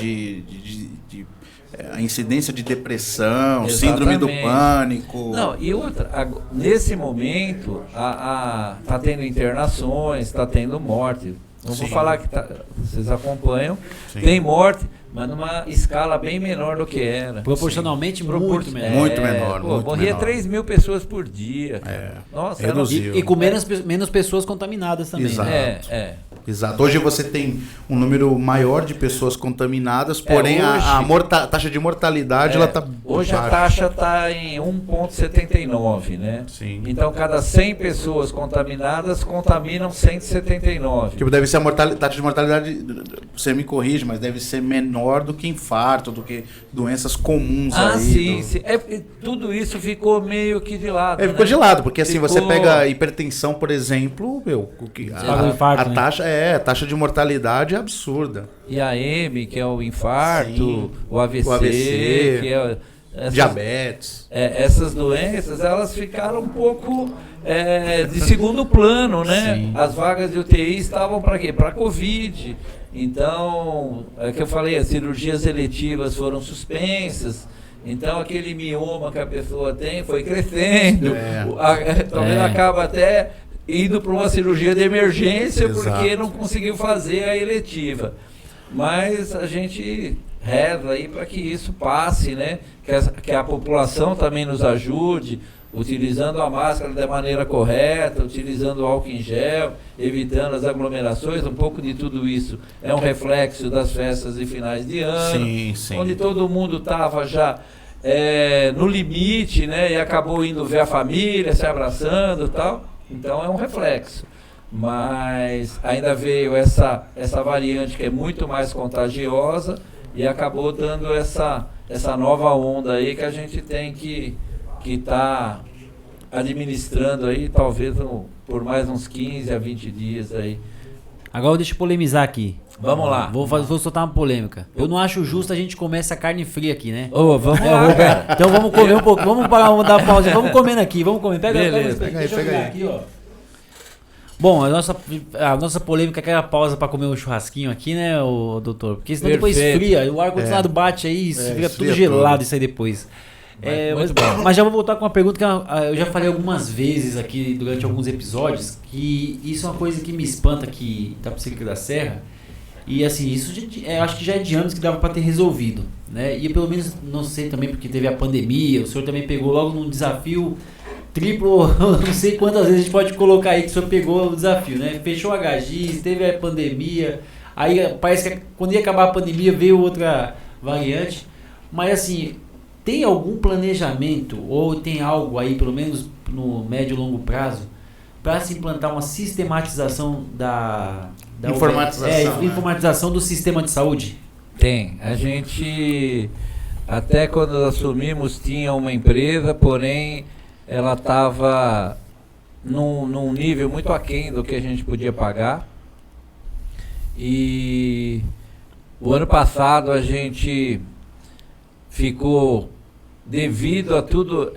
Speaker 2: a incidência de depressão, exatamente, síndrome do pânico.
Speaker 3: Não, e outra, nesse momento, tá tendo internações, está tendo morte. Não vou falar que vocês acompanham, sim, tem morte, mas numa escala bem menor do que era.
Speaker 1: Proporcionalmente muito menor.
Speaker 2: Muito menor.
Speaker 3: Morria 3.000 pessoas por dia.
Speaker 2: Nossa, reduziu.
Speaker 1: E com menos pessoas contaminadas também.
Speaker 2: Exato. Exato. Hoje você tem um número maior de pessoas contaminadas, porém a taxa de mortalidade ela está
Speaker 3: hoje baixa. A taxa está em 1,79, né?
Speaker 2: Sim.
Speaker 3: Então cada 100 pessoas contaminadas contaminam 179.
Speaker 2: Tipo, deve ser a taxa de mortalidade, você me corrige, mas deve ser menor do que infarto, do que doenças comuns aí.
Speaker 3: Sim. Tudo isso ficou meio que de lado.
Speaker 2: Ficou de lado, porque assim, você pega a hipertensão, por exemplo, a taxa de mortalidade é absurda.
Speaker 3: E a M, que é o infarto, o AVC, que é
Speaker 2: diabetes.
Speaker 3: Essas doenças, elas ficaram um pouco de segundo plano, né?
Speaker 2: Sim.
Speaker 3: As vagas de UTI estavam para quê? Para Covid. Então, é que eu falei, as cirurgias eletivas foram suspensas. Então, aquele mioma que a pessoa tem foi crescendo. Talvez acaba até indo para uma cirurgia de emergência. Exato. Porque não conseguiu fazer a eletiva. Mas a gente reza aí para que isso passe, né? Que a população também nos ajude, utilizando a máscara da maneira correta, utilizando o álcool em gel, evitando as aglomerações. Um pouco de tudo isso é um reflexo das festas de finais de ano, onde todo mundo estava já no limite, né? E acabou indo ver a família, se abraçando e tal. Então é um reflexo. Mas ainda veio essa variante que é muito mais contagiosa e acabou dando essa nova onda aí que a gente tem que estar administrando aí, talvez por mais uns 15 a 20 dias aí.
Speaker 1: Agora deixa eu polemizar aqui.
Speaker 3: Vamos lá.
Speaker 1: Vou soltar uma polêmica. Eu não acho justo a gente comer essa carne fria aqui, né?
Speaker 3: Vamos lá.
Speaker 1: Então vamos comer um pouco. Vamos dar pausa. Vamos comendo aqui. Vamos comer. Pega
Speaker 2: aí.
Speaker 1: Aqui, ó. Bom, a nossa polêmica é aquela pausa pra comer um churrasquinho aqui, né, doutor? Porque senão depois esfria, o ar-condicionado bate aí, fica tudo gelado isso aí depois. Mas já vou voltar com uma pergunta que eu já falei algumas vezes aqui durante alguns episódios, que isso é uma coisa que me espanta aqui da Psíquica da Serra. E assim, isso acho que já é de anos que dava pra ter resolvido, né? E pelo menos, não sei também, porque teve a pandemia, o senhor também pegou logo num desafio triplo, não sei quantas vezes a gente pode colocar aí que o senhor pegou o desafio, né? Fechou a HGIS, teve a pandemia, aí parece que quando ia acabar a pandemia veio outra variante, mas assim, tem algum planejamento ou tem algo aí, pelo menos no médio e longo prazo, para se implantar uma sistematização da informatização do sistema de saúde?
Speaker 3: Tem. A gente, até quando assumimos, tinha uma empresa, porém ela estava num nível muito aquém do que a gente podia pagar. E o ano passado a gente ficou, devido a tudo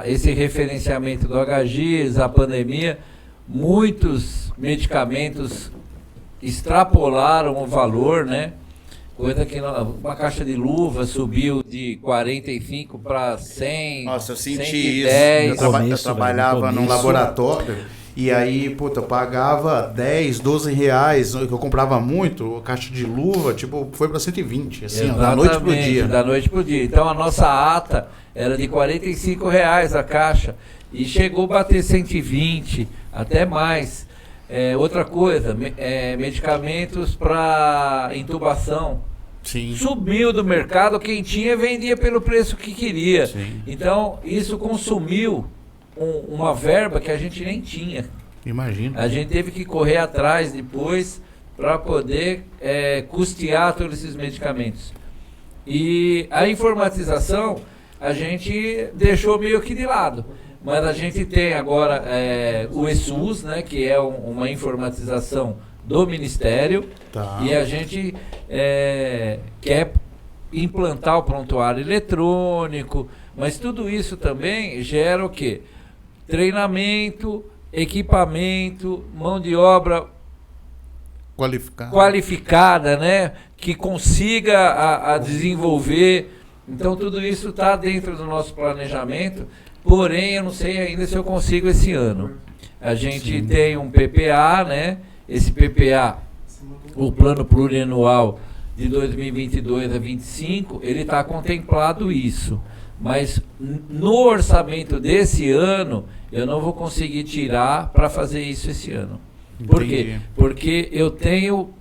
Speaker 3: esse referenciamento do HGIS, a pandemia, muitos medicamentos extrapolaram o valor, né? Coisa que uma caixa de luva subiu de 45 para 100.
Speaker 2: Nossa, eu senti
Speaker 3: 110.
Speaker 2: isso. Eu trabalhava num laboratório E aí, puta, eu pagava 10, 12 reais, que eu comprava muito, a caixa de luva, tipo, foi para 120, assim, ó, da noite pro dia.
Speaker 3: Da noite pro dia. Então a nossa ata era de R$45 a caixa e chegou a bater 120, até mais. Outra coisa, medicamentos para intubação.
Speaker 2: Sim.
Speaker 3: Subiu do mercado, quem tinha vendia pelo preço que queria.
Speaker 2: Sim.
Speaker 3: Então isso consumiu uma verba que a gente nem tinha.
Speaker 2: Imagina.
Speaker 3: A gente teve que correr atrás depois para poder custear todos esses medicamentos. E a informatização a gente deixou meio que de lado. Mas a gente tem agora o ESUS, né, que é uma informatização do Ministério.
Speaker 2: Tá.
Speaker 3: E a gente quer implantar o prontuário eletrônico, mas tudo isso também gera o quê? Treinamento, equipamento, mão de obra qualificada, né? Que consiga a desenvolver. Então tudo isso está dentro do nosso planejamento, porém eu não sei ainda se eu consigo esse ano. A gente tem um PPA, né? Esse PPA, o plano plurianual de 2022 a 2025, ele está contemplado isso. Mas no orçamento desse ano, eu não vou conseguir tirar para fazer isso esse ano. Por quê? Porque eu tenho,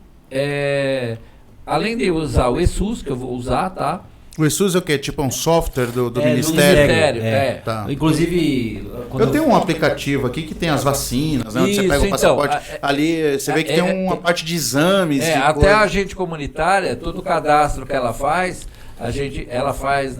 Speaker 3: além de usar o ESUS, que eu vou usar, tá?
Speaker 2: O ESUS é o quê? Tipo um software do
Speaker 3: Ministério?
Speaker 2: Tá.
Speaker 1: Inclusive...
Speaker 2: Eu tenho um aplicativo aqui que tem as vacinas, né? Onde você pega o passaporte. Ali você vê que tem uma parte de exames.
Speaker 3: Até a agente comunitária, todo o cadastro que ela faz, ela faz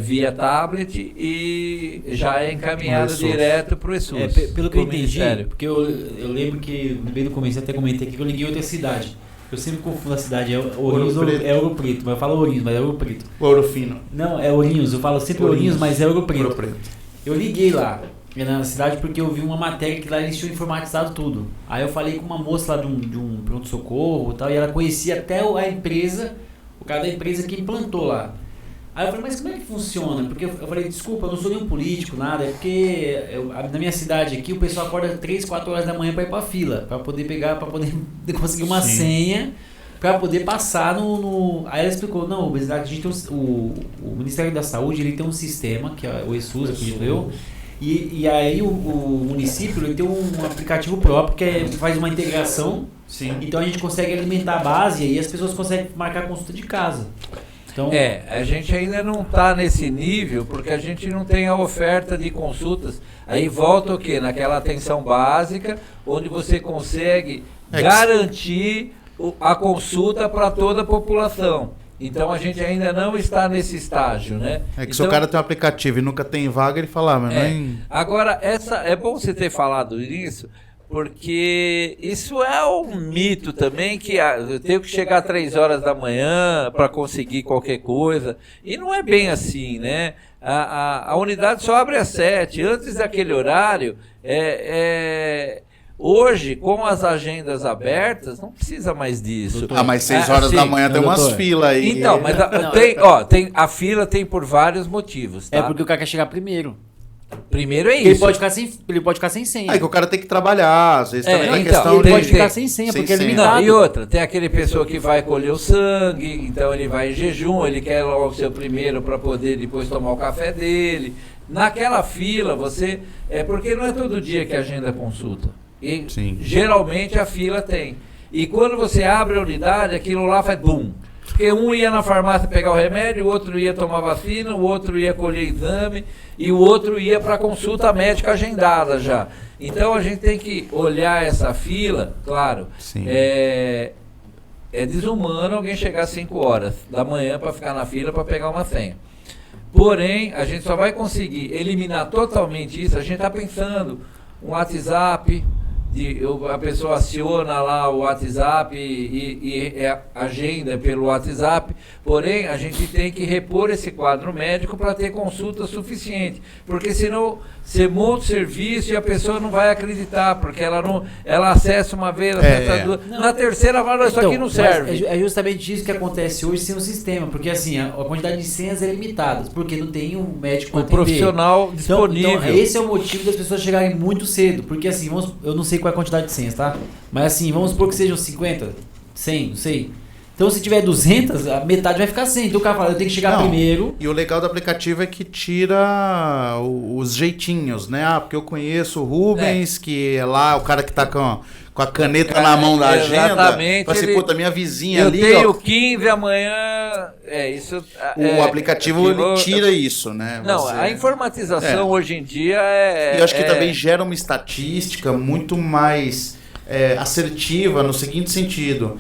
Speaker 3: via tablet e já é encaminhado direto para o ESUS.
Speaker 1: Pelo que eu entendi, porque eu lembro que no meio do começo eu até comentei aqui que eu liguei outra cidade. Eu sempre confundo a cidade, Ourinhos ou Ouro Preto, mas eu falo Ourinhos, mas é Ouro Preto.
Speaker 2: Ouro Fino.
Speaker 1: Não, é Ourinhos, eu falo sempre Ourinhos, mas é Ouro Preto. Eu liguei lá na cidade porque eu vi uma matéria que lá eles tinham informatizado tudo. Aí eu falei com uma moça lá de um pronto-socorro e tal, e ela conhecia até a empresa, o cara da empresa que implantou lá. Aí eu falei, mas como é que funciona? Porque eu falei, desculpa, eu não sou nenhum político, nada, é porque na minha cidade aqui o pessoal acorda 3, 4 horas da manhã para ir para fila, para poder conseguir uma senha, para poder passar no... Aí ela explicou, não, a gente tem o Ministério da Saúde, ele tem um sistema, que é o ESUS, acredito eu, e aí o município ele tem um aplicativo próprio que faz uma integração.
Speaker 2: Sim.
Speaker 1: Então a gente consegue alimentar a base e aí as pessoas conseguem marcar consulta de casa. Então,
Speaker 3: a gente ainda não está nesse nível porque a gente não tem a oferta de consultas. Aí volta o quê? Naquela atenção básica, onde você consegue garantir a consulta para toda a população. Então a gente ainda não está nesse estágio, né?
Speaker 2: É que se o cara tem um aplicativo e nunca tem vaga, ele fala, mas
Speaker 3: Agora, é bom você ter falado nisso, porque isso é um mito também, que eu tenho que chegar 3 horas da manhã para conseguir qualquer coisa, e não é bem assim, né? A unidade só abre às 7, antes daquele horário, hoje, com as agendas abertas, não precisa mais disso.
Speaker 2: Mas 6 horas da manhã tem umas filas aí.
Speaker 3: Então, mas a fila tem por vários motivos, tá?
Speaker 1: É porque o cara quer chegar primeiro.
Speaker 3: Primeiro é
Speaker 1: isso.
Speaker 3: Ele
Speaker 1: pode ficar sem senha.
Speaker 2: Aí que o cara tem que trabalhar, às vezes também
Speaker 1: então,
Speaker 2: questão
Speaker 1: ele pode ficar sem senha, porque é limitado.
Speaker 3: E outra, tem aquele pessoa que vai colher o sangue, então ele vai em jejum, ele quer logo o seu primeiro para poder depois tomar o café dele. Naquela fila, porque não é todo dia que agenda consulta. E geralmente a fila tem. E quando você abre a unidade, aquilo lá faz bum. Porque um ia na farmácia pegar o remédio, o outro ia tomar vacina, o outro ia colher exame e o outro ia para consulta médica agendada já. Então a gente tem que olhar essa fila, claro. É desumano alguém chegar às 5 horas da manhã para ficar na fila para pegar uma senha. Porém, a gente só vai conseguir eliminar totalmente isso. A gente está pensando um WhatsApp, a pessoa aciona lá o WhatsApp e agenda pelo WhatsApp, porém a gente tem que repor esse quadro médico para ter consulta suficiente, porque senão você monta o serviço e a pessoa não vai acreditar, porque ela acessa uma vez, acessa duas, na terceira fala, isso aqui não serve.
Speaker 1: É justamente isso que acontece hoje sem o sistema, porque assim, a quantidade de senhas é limitada, porque não tem um médico
Speaker 3: profissional disponível.
Speaker 1: Então, esse é o motivo das pessoas chegarem muito cedo, porque assim, eu não sei qual é a quantidade de senhas, tá? Mas assim, vamos supor que sejam 50, 100, não sei. Então, se tiver 200, a metade vai ficar sem. Então, o cara fala, eu tenho que chegar primeiro.
Speaker 2: E o legal do aplicativo é que tira os jeitinhos, né? Porque eu conheço o Rubens, que é lá o cara que tá com a caneta na mão da agenda.
Speaker 3: Exatamente.
Speaker 2: Fala assim, puta, minha vizinha ali...
Speaker 3: Eu tenho 15 amanhã...
Speaker 2: O aplicativo ele tira isso, né?
Speaker 3: Não, a informatização hoje em dia
Speaker 2: E eu acho que também gera uma estatística muito mais assertiva no seguinte sentido...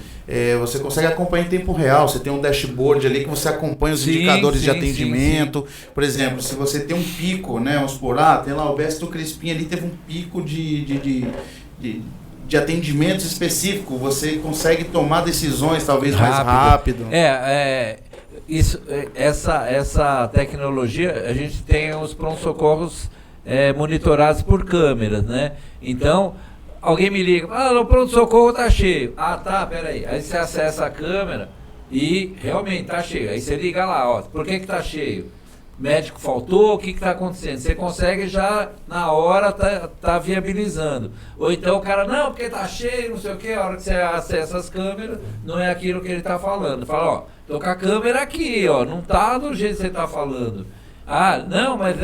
Speaker 2: você consegue acompanhar em tempo real, você tem um dashboard ali que você acompanha os indicadores de atendimento. Sim. Por exemplo, se você tem um pico, né, vamos supor, tem lá o Besto Crispim ali, teve um pico de atendimentos específico, você consegue tomar decisões talvez mais rápido.
Speaker 3: Essa tecnologia, a gente tem os pronto-socorros monitorados por câmeras, né? Então, alguém me liga, o pronto-socorro tá cheio. Peraí. Aí você acessa a câmera e realmente tá cheio. Aí você liga lá, por que tá cheio? Médico faltou, o que tá acontecendo? Você consegue já, na hora, tá viabilizando. Ou então o cara, não, porque tá cheio, não sei o que, a hora que você acessa as câmeras, não é aquilo que ele tá falando. Fala, tô com a câmera aqui, não tá do jeito que você tá falando. Não, mas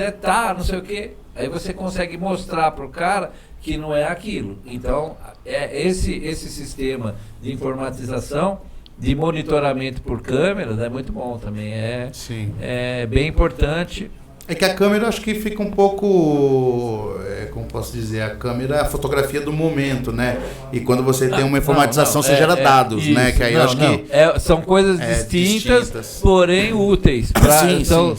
Speaker 3: não sei o que. Aí você consegue mostrar pro cara que não é aquilo. Então, esse sistema de informatização, de monitoramento por câmeras, é muito bom também. É bem importante.
Speaker 2: É que a câmera, acho que fica um pouco, como posso dizer, a câmera é a fotografia do momento, né? E quando você tem uma informatização, você gera dados, isso, né? Que aí eu acho que
Speaker 3: são coisas distintas, porém úteis. São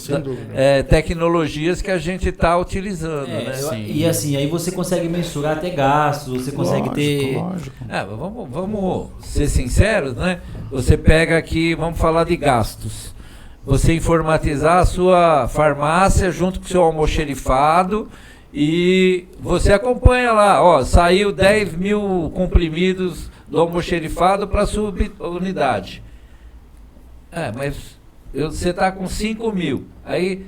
Speaker 3: tecnologias que a gente está utilizando, né?
Speaker 1: E assim, aí você consegue mensurar até gastos, você consegue ter...
Speaker 2: Lógico.
Speaker 3: Vamos ser sinceros, né? Você pega aqui, vamos falar de gastos. Você informatizar a sua farmácia junto com o seu almoxerifado e você acompanha lá, saiu 10 mil comprimidos do almoxerifado para a subunidade. Mas você está com 5 mil. Aí,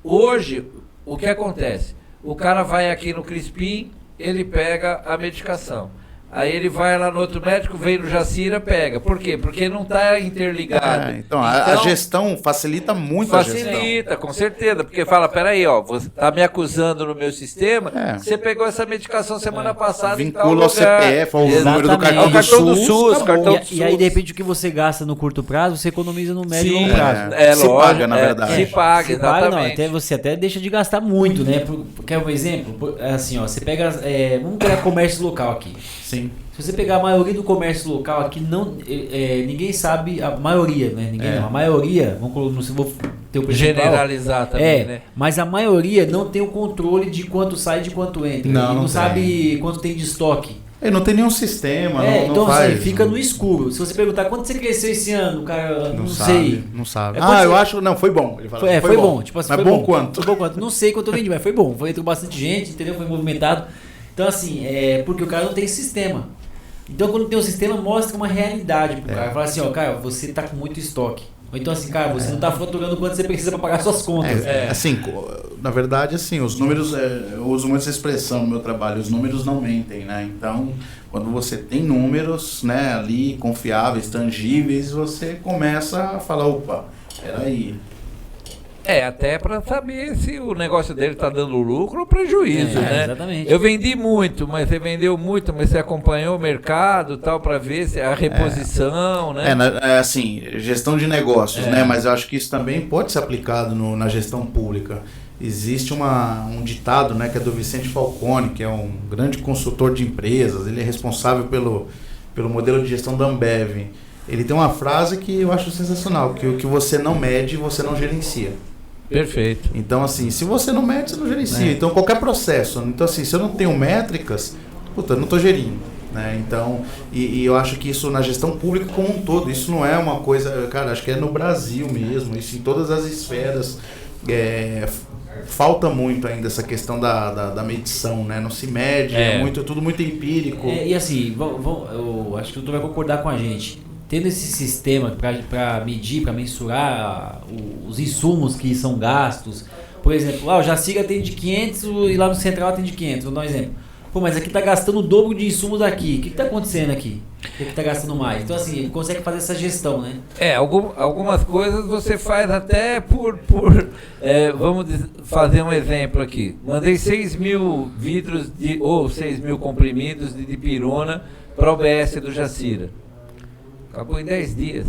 Speaker 3: hoje, o que acontece? O cara vai aqui no Crispim, ele pega a medicação. Aí ele vai lá no outro médico, vem no Jacira, pega. Por quê? Porque não está interligado.
Speaker 2: Então, a gestão facilita muito a gestão.
Speaker 3: Facilita, com certeza. Porque fala, peraí, você está me acusando no meu sistema, você pegou essa medicação semana passada.
Speaker 2: Vincula ao CPF, ao número do cartão do SUS.
Speaker 1: E aí, de repente, o que você gasta no curto prazo, você economiza no médio e longo prazo.
Speaker 2: Se paga, na verdade.
Speaker 3: Se paga, exatamente.
Speaker 1: Você até deixa de gastar muito, né? Quer um exemplo? Assim, você pega... vamos pegar comércio local aqui.
Speaker 2: Sim.
Speaker 1: Se você pegar a maioria do comércio local aqui, ninguém sabe, a maioria, né? A maioria, vou ter o principal,
Speaker 3: generalizar também, né?
Speaker 1: Mas a maioria não tem o controle de quanto sai e de quanto entra. Não sabe quanto tem de estoque.
Speaker 2: Não tem nenhum sistema,
Speaker 1: então assim, fica no escuro. Se você perguntar quanto você cresceu esse ano, o cara não sei.
Speaker 2: Não sabe. Eu acho, não, foi bom. Ele fala,
Speaker 1: foi bom. Tipo assim,
Speaker 2: mas foi bom quanto?
Speaker 1: Foi bom quanto? Não sei quanto eu vendi, mas foi bom. Entrou bastante gente, entendeu? Foi movimentado. Então assim, porque o cara não tem sistema. Então quando tem um sistema, mostra uma realidade pro cara. Fala assim, cara, você tá com muito estoque. Ou então assim, cara, você não tá faturando quanto você precisa para pagar suas contas.
Speaker 2: Assim, na verdade, assim, os números, eu uso muito essa expressão no meu trabalho, os números não mentem, né? Então, quando você tem números, né, ali, confiáveis, tangíveis, você começa a falar, opa, peraí.
Speaker 3: Até para saber se o negócio dele está dando lucro ou prejuízo, né?
Speaker 1: Exatamente.
Speaker 3: Eu vendi muito, mas você vendeu muito, mas você acompanhou o mercado tal para ver se a reposição, né?
Speaker 2: Assim, gestão de negócios, né? Mas eu acho que isso também pode ser aplicado na gestão pública. Existe um ditado, né, que é do Vicente Falcone, que é um grande consultor de empresas, ele é responsável pelo modelo de gestão da Ambev. Ele tem uma frase que eu acho sensacional, que o que você não mede, você não gerencia.
Speaker 3: Perfeito.
Speaker 2: Então, assim, se você não mede, você não gerencia. Então, qualquer processo. Então, assim, se eu não tenho métricas, puta, não tô gerindo. Né? Então, e eu acho que isso na gestão pública como um todo, isso não é uma coisa, cara, acho que é no Brasil mesmo, isso em todas as esferas, falta muito ainda essa questão da medição, né? Não se mede, tudo muito empírico.
Speaker 1: E assim, eu acho que o doutor vai concordar com a gente. Tendo esse sistema para medir, para mensurar os insumos que são gastos, por exemplo, o Jacira atende 500 e lá no Central atende 500, vou dar um exemplo. Pô, mas aqui tá gastando o dobro de insumos daqui. O que tá acontecendo aqui? O que tá gastando mais? Então, assim, ele consegue fazer essa gestão, né?
Speaker 3: Algumas coisas você faz até vamos fazer um exemplo aqui. Mandei 6.000 vidros ou 6.000 comprimidos de dipirona para o OBS do Jacira. Acabou em 10 dias.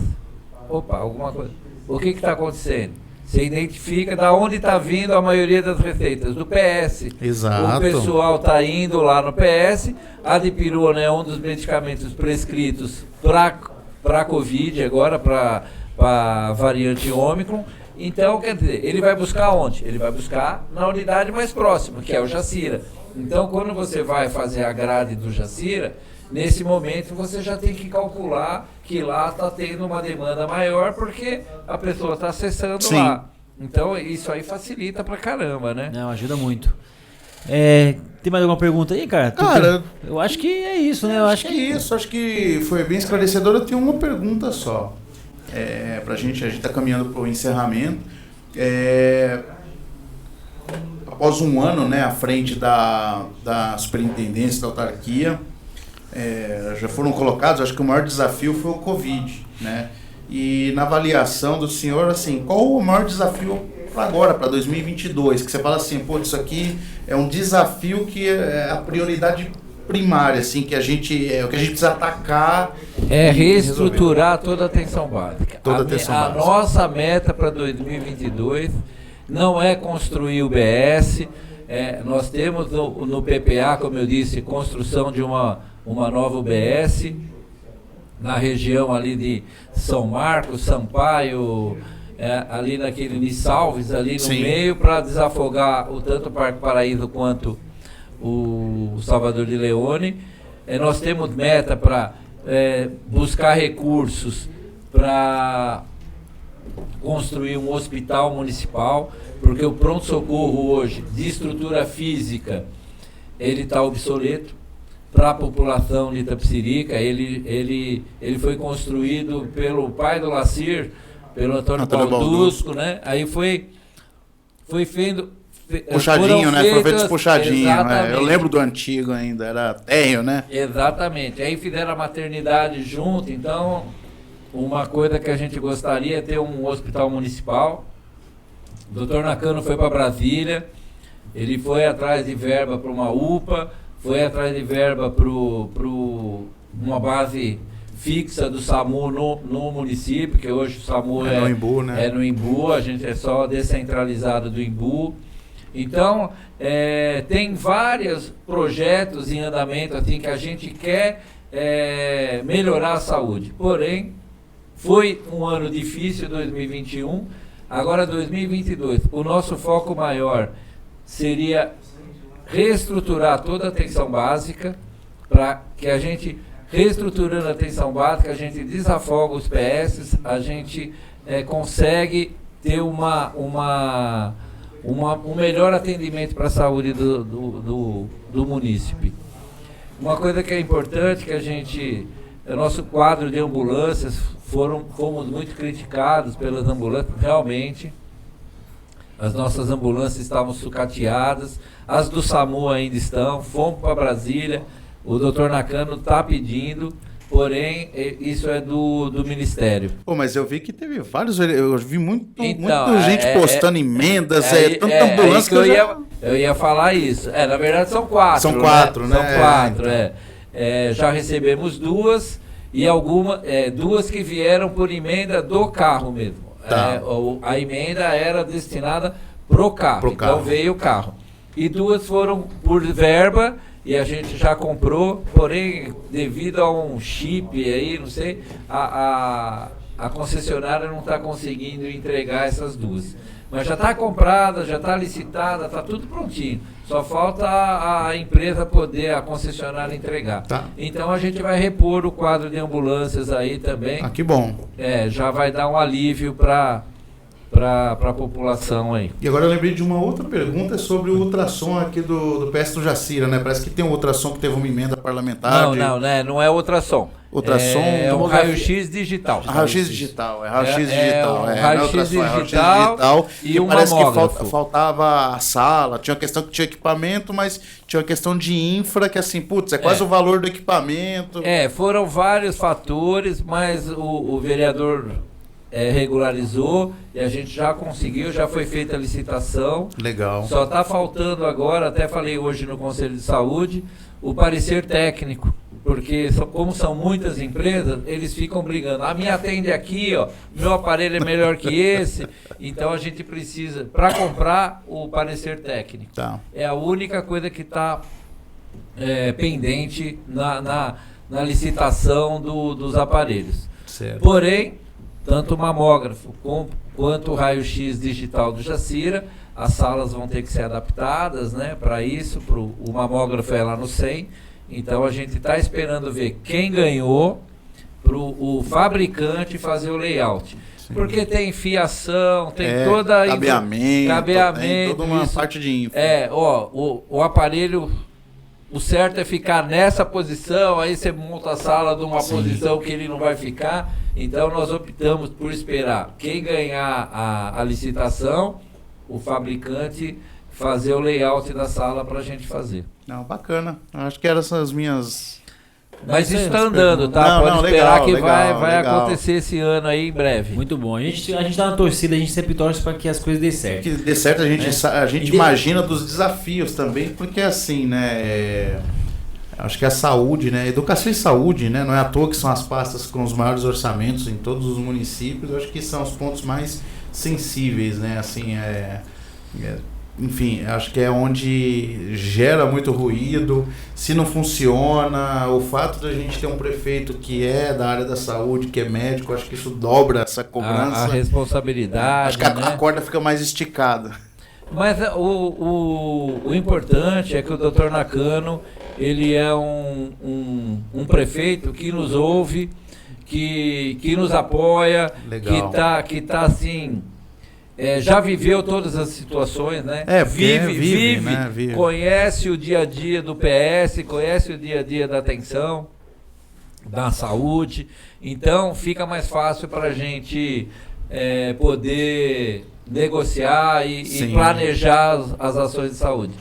Speaker 3: Opa, alguma coisa. O que está acontecendo? Você identifica da onde está vindo a maioria das receitas, do PS.
Speaker 2: Exato.
Speaker 3: O pessoal está indo lá no PS, a dipirona é um dos medicamentos prescritos para Covid, agora para a variante Ômicron. Então, quer dizer, ele vai buscar onde? Ele vai buscar na unidade mais próxima, que é o Jacira. Então, quando você vai fazer a grade do Jacira, nesse momento você já tem que calcular que lá está tendo uma demanda maior porque a pessoa está acessando lá. Então isso aí facilita pra caramba, né?
Speaker 1: Não, ajuda muito. Tem mais alguma pergunta aí, cara?
Speaker 2: Cara,
Speaker 1: eu acho que é isso, né? Eu acho que é isso.
Speaker 2: Acho que foi bem esclarecedor. Eu tenho uma pergunta só. Pra gente, a gente está caminhando para o encerramento. Após um ano, né, à frente da superintendência da autarquia, já foram colocados, acho que o maior desafio foi o Covid, né? E na avaliação do senhor, assim, qual o maior desafio para agora, para 2022? Que você fala assim, pô, isso aqui é um desafio que é a prioridade primária, assim, que a gente o que a gente precisa atacar.
Speaker 3: Reestruturar toda a atenção básica.
Speaker 2: A
Speaker 3: nossa meta para 2022 não é construir o BS. Nós temos no PPA, como eu disse, construção de uma nova UBS na região ali de São Marcos, Sampaio, ali naquele Nissalves, ali no meio, para desafogar tanto o Parque Paraíso quanto o Salvador de Leone. Nós temos meta para buscar recursos para construir um hospital municipal, porque o pronto-socorro hoje, de estrutura física, ele está obsoleto. Para a população de Itapecerica, ele foi construído pelo pai do Lacir, pelo Antônio Baldusco, né? Aí foi feito...
Speaker 2: Puxadinho, né? Foram feitos puxadinho, né? Eu lembro do antigo ainda, era térreo, né?
Speaker 3: Exatamente. Aí fizeram a maternidade junto, então uma coisa que a gente gostaria é ter um hospital municipal. O doutor Nakano foi para Brasília, ele foi atrás de verba para uma UPA, foi atrás de verba para uma base fixa do SAMU no município, que hoje o SAMU
Speaker 2: no Imbu, né?
Speaker 3: No Imbu, a gente é só descentralizado do Imbu. Então, tem vários projetos em andamento assim, que a gente quer melhorar a saúde. Porém, foi um ano difícil, 2021. Agora, 2022, o nosso foco maior seria reestruturar toda a atenção básica, para que a gente, reestruturando a atenção básica, a gente desafoga os PS, a gente consegue ter um melhor atendimento para a saúde do munícipe. Uma coisa que é importante, que a gente, nosso quadro de ambulâncias, fomos muito criticados pelas ambulâncias, realmente. As nossas ambulâncias estavam sucateadas, as do SAMU ainda estão, fomos para Brasília, o doutor Nakano está pedindo, porém, isso é do Ministério.
Speaker 2: Pô, mas eu vi que teve vários, eu vi muita gente postando emendas, tanta ambulância
Speaker 3: eu ia falar isso. Na verdade são 4.
Speaker 2: São 4, né?
Speaker 3: São 4, já recebemos 2 e duas que vieram por emenda do carro mesmo.
Speaker 2: Tá.
Speaker 3: A emenda era destinada pro carro, então veio o carro. E 2 foram por verba e a gente já comprou, porém, devido a um chip aí, não sei, a concessionária não está conseguindo entregar essas 2. mas já está comprada, já está licitada, está tudo prontinho. Só falta a empresa poder, a concessionária entregar.
Speaker 2: Tá.
Speaker 3: Então a gente vai repor o quadro de ambulâncias aí também.
Speaker 2: Que bom.
Speaker 3: Já vai dar um alívio para a população aí.
Speaker 2: E agora eu lembrei de uma outra pergunta sobre o ultrassom aqui do PS do Jacira, né? Parece que tem um ultrassom que teve uma emenda parlamentar.
Speaker 3: Não é ultrassom.
Speaker 2: Ultrassom
Speaker 3: é um raio-x digital.
Speaker 2: Raio-x digital, raio-x digital.
Speaker 3: Raio-x digital e um
Speaker 2: parece
Speaker 3: mamógrafo.
Speaker 2: Que faltava a sala, tinha uma questão que tinha equipamento, mas tinha uma questão de infra que assim, putz, é quase o valor do equipamento.
Speaker 3: Foram vários fatores, mas o vereador regularizou e a gente já conseguiu, já foi feita a licitação.
Speaker 2: Legal.
Speaker 3: Só está faltando agora, até falei hoje no Conselho de Saúde, o parecer técnico. Porque como são muitas empresas, eles ficam brigando. A minha atende aqui, ó, meu aparelho é melhor que esse. Então a gente precisa, para comprar, o parecer técnico.
Speaker 2: Tá.
Speaker 3: É a única coisa que está pendente na licitação dos aparelhos.
Speaker 2: Certo.
Speaker 3: Porém, tanto o mamógrafo quanto o raio-x digital do Jacira, as salas vão ter que ser adaptadas, né, para isso. O mamógrafo é lá no 100. Então a gente está esperando ver quem ganhou para o fabricante fazer o layout. Sim. Porque tem fiação, tem toda
Speaker 2: cabeamento, tem toda uma parte de info.
Speaker 3: O aparelho, o certo é ficar nessa posição, aí você monta a sala de uma posição que ele não vai ficar. Então nós optamos por esperar quem ganhar a licitação, o fabricante fazer o layout da sala para a gente fazer.
Speaker 2: Não, bacana. Acho que eram essas minhas...
Speaker 3: Mas isso está andando, tá? Pode esperar que vai acontecer esse ano aí em breve.
Speaker 1: Muito bom. A gente tá na torcida, a gente sempre torce para que as coisas dê certo.
Speaker 2: Que dê certo, a gente imagina dos desafios também, porque assim, né? Acho que a saúde, né? Educação e saúde, né? Não é à toa que são as pastas com os maiores orçamentos em todos os municípios. Eu acho que são os pontos mais sensíveis, né? Assim, enfim, acho que é onde gera muito ruído. Se não funciona, o fato de a gente ter um prefeito que é da área da saúde, que é médico, acho que isso dobra essa cobrança.
Speaker 3: A responsabilidade.
Speaker 2: Acho que a corda fica mais esticada.
Speaker 3: Mas o importante é que o Dr. Nakano, ele é um prefeito que nos ouve, que nos apoia,
Speaker 2: legal,
Speaker 3: que tá assim... já viveu todas as situações, né? Vive, conhece o dia a dia do PS, conhece o dia a dia da atenção, da saúde. Então fica mais fácil para a gente poder negociar e planejar as ações de saúde.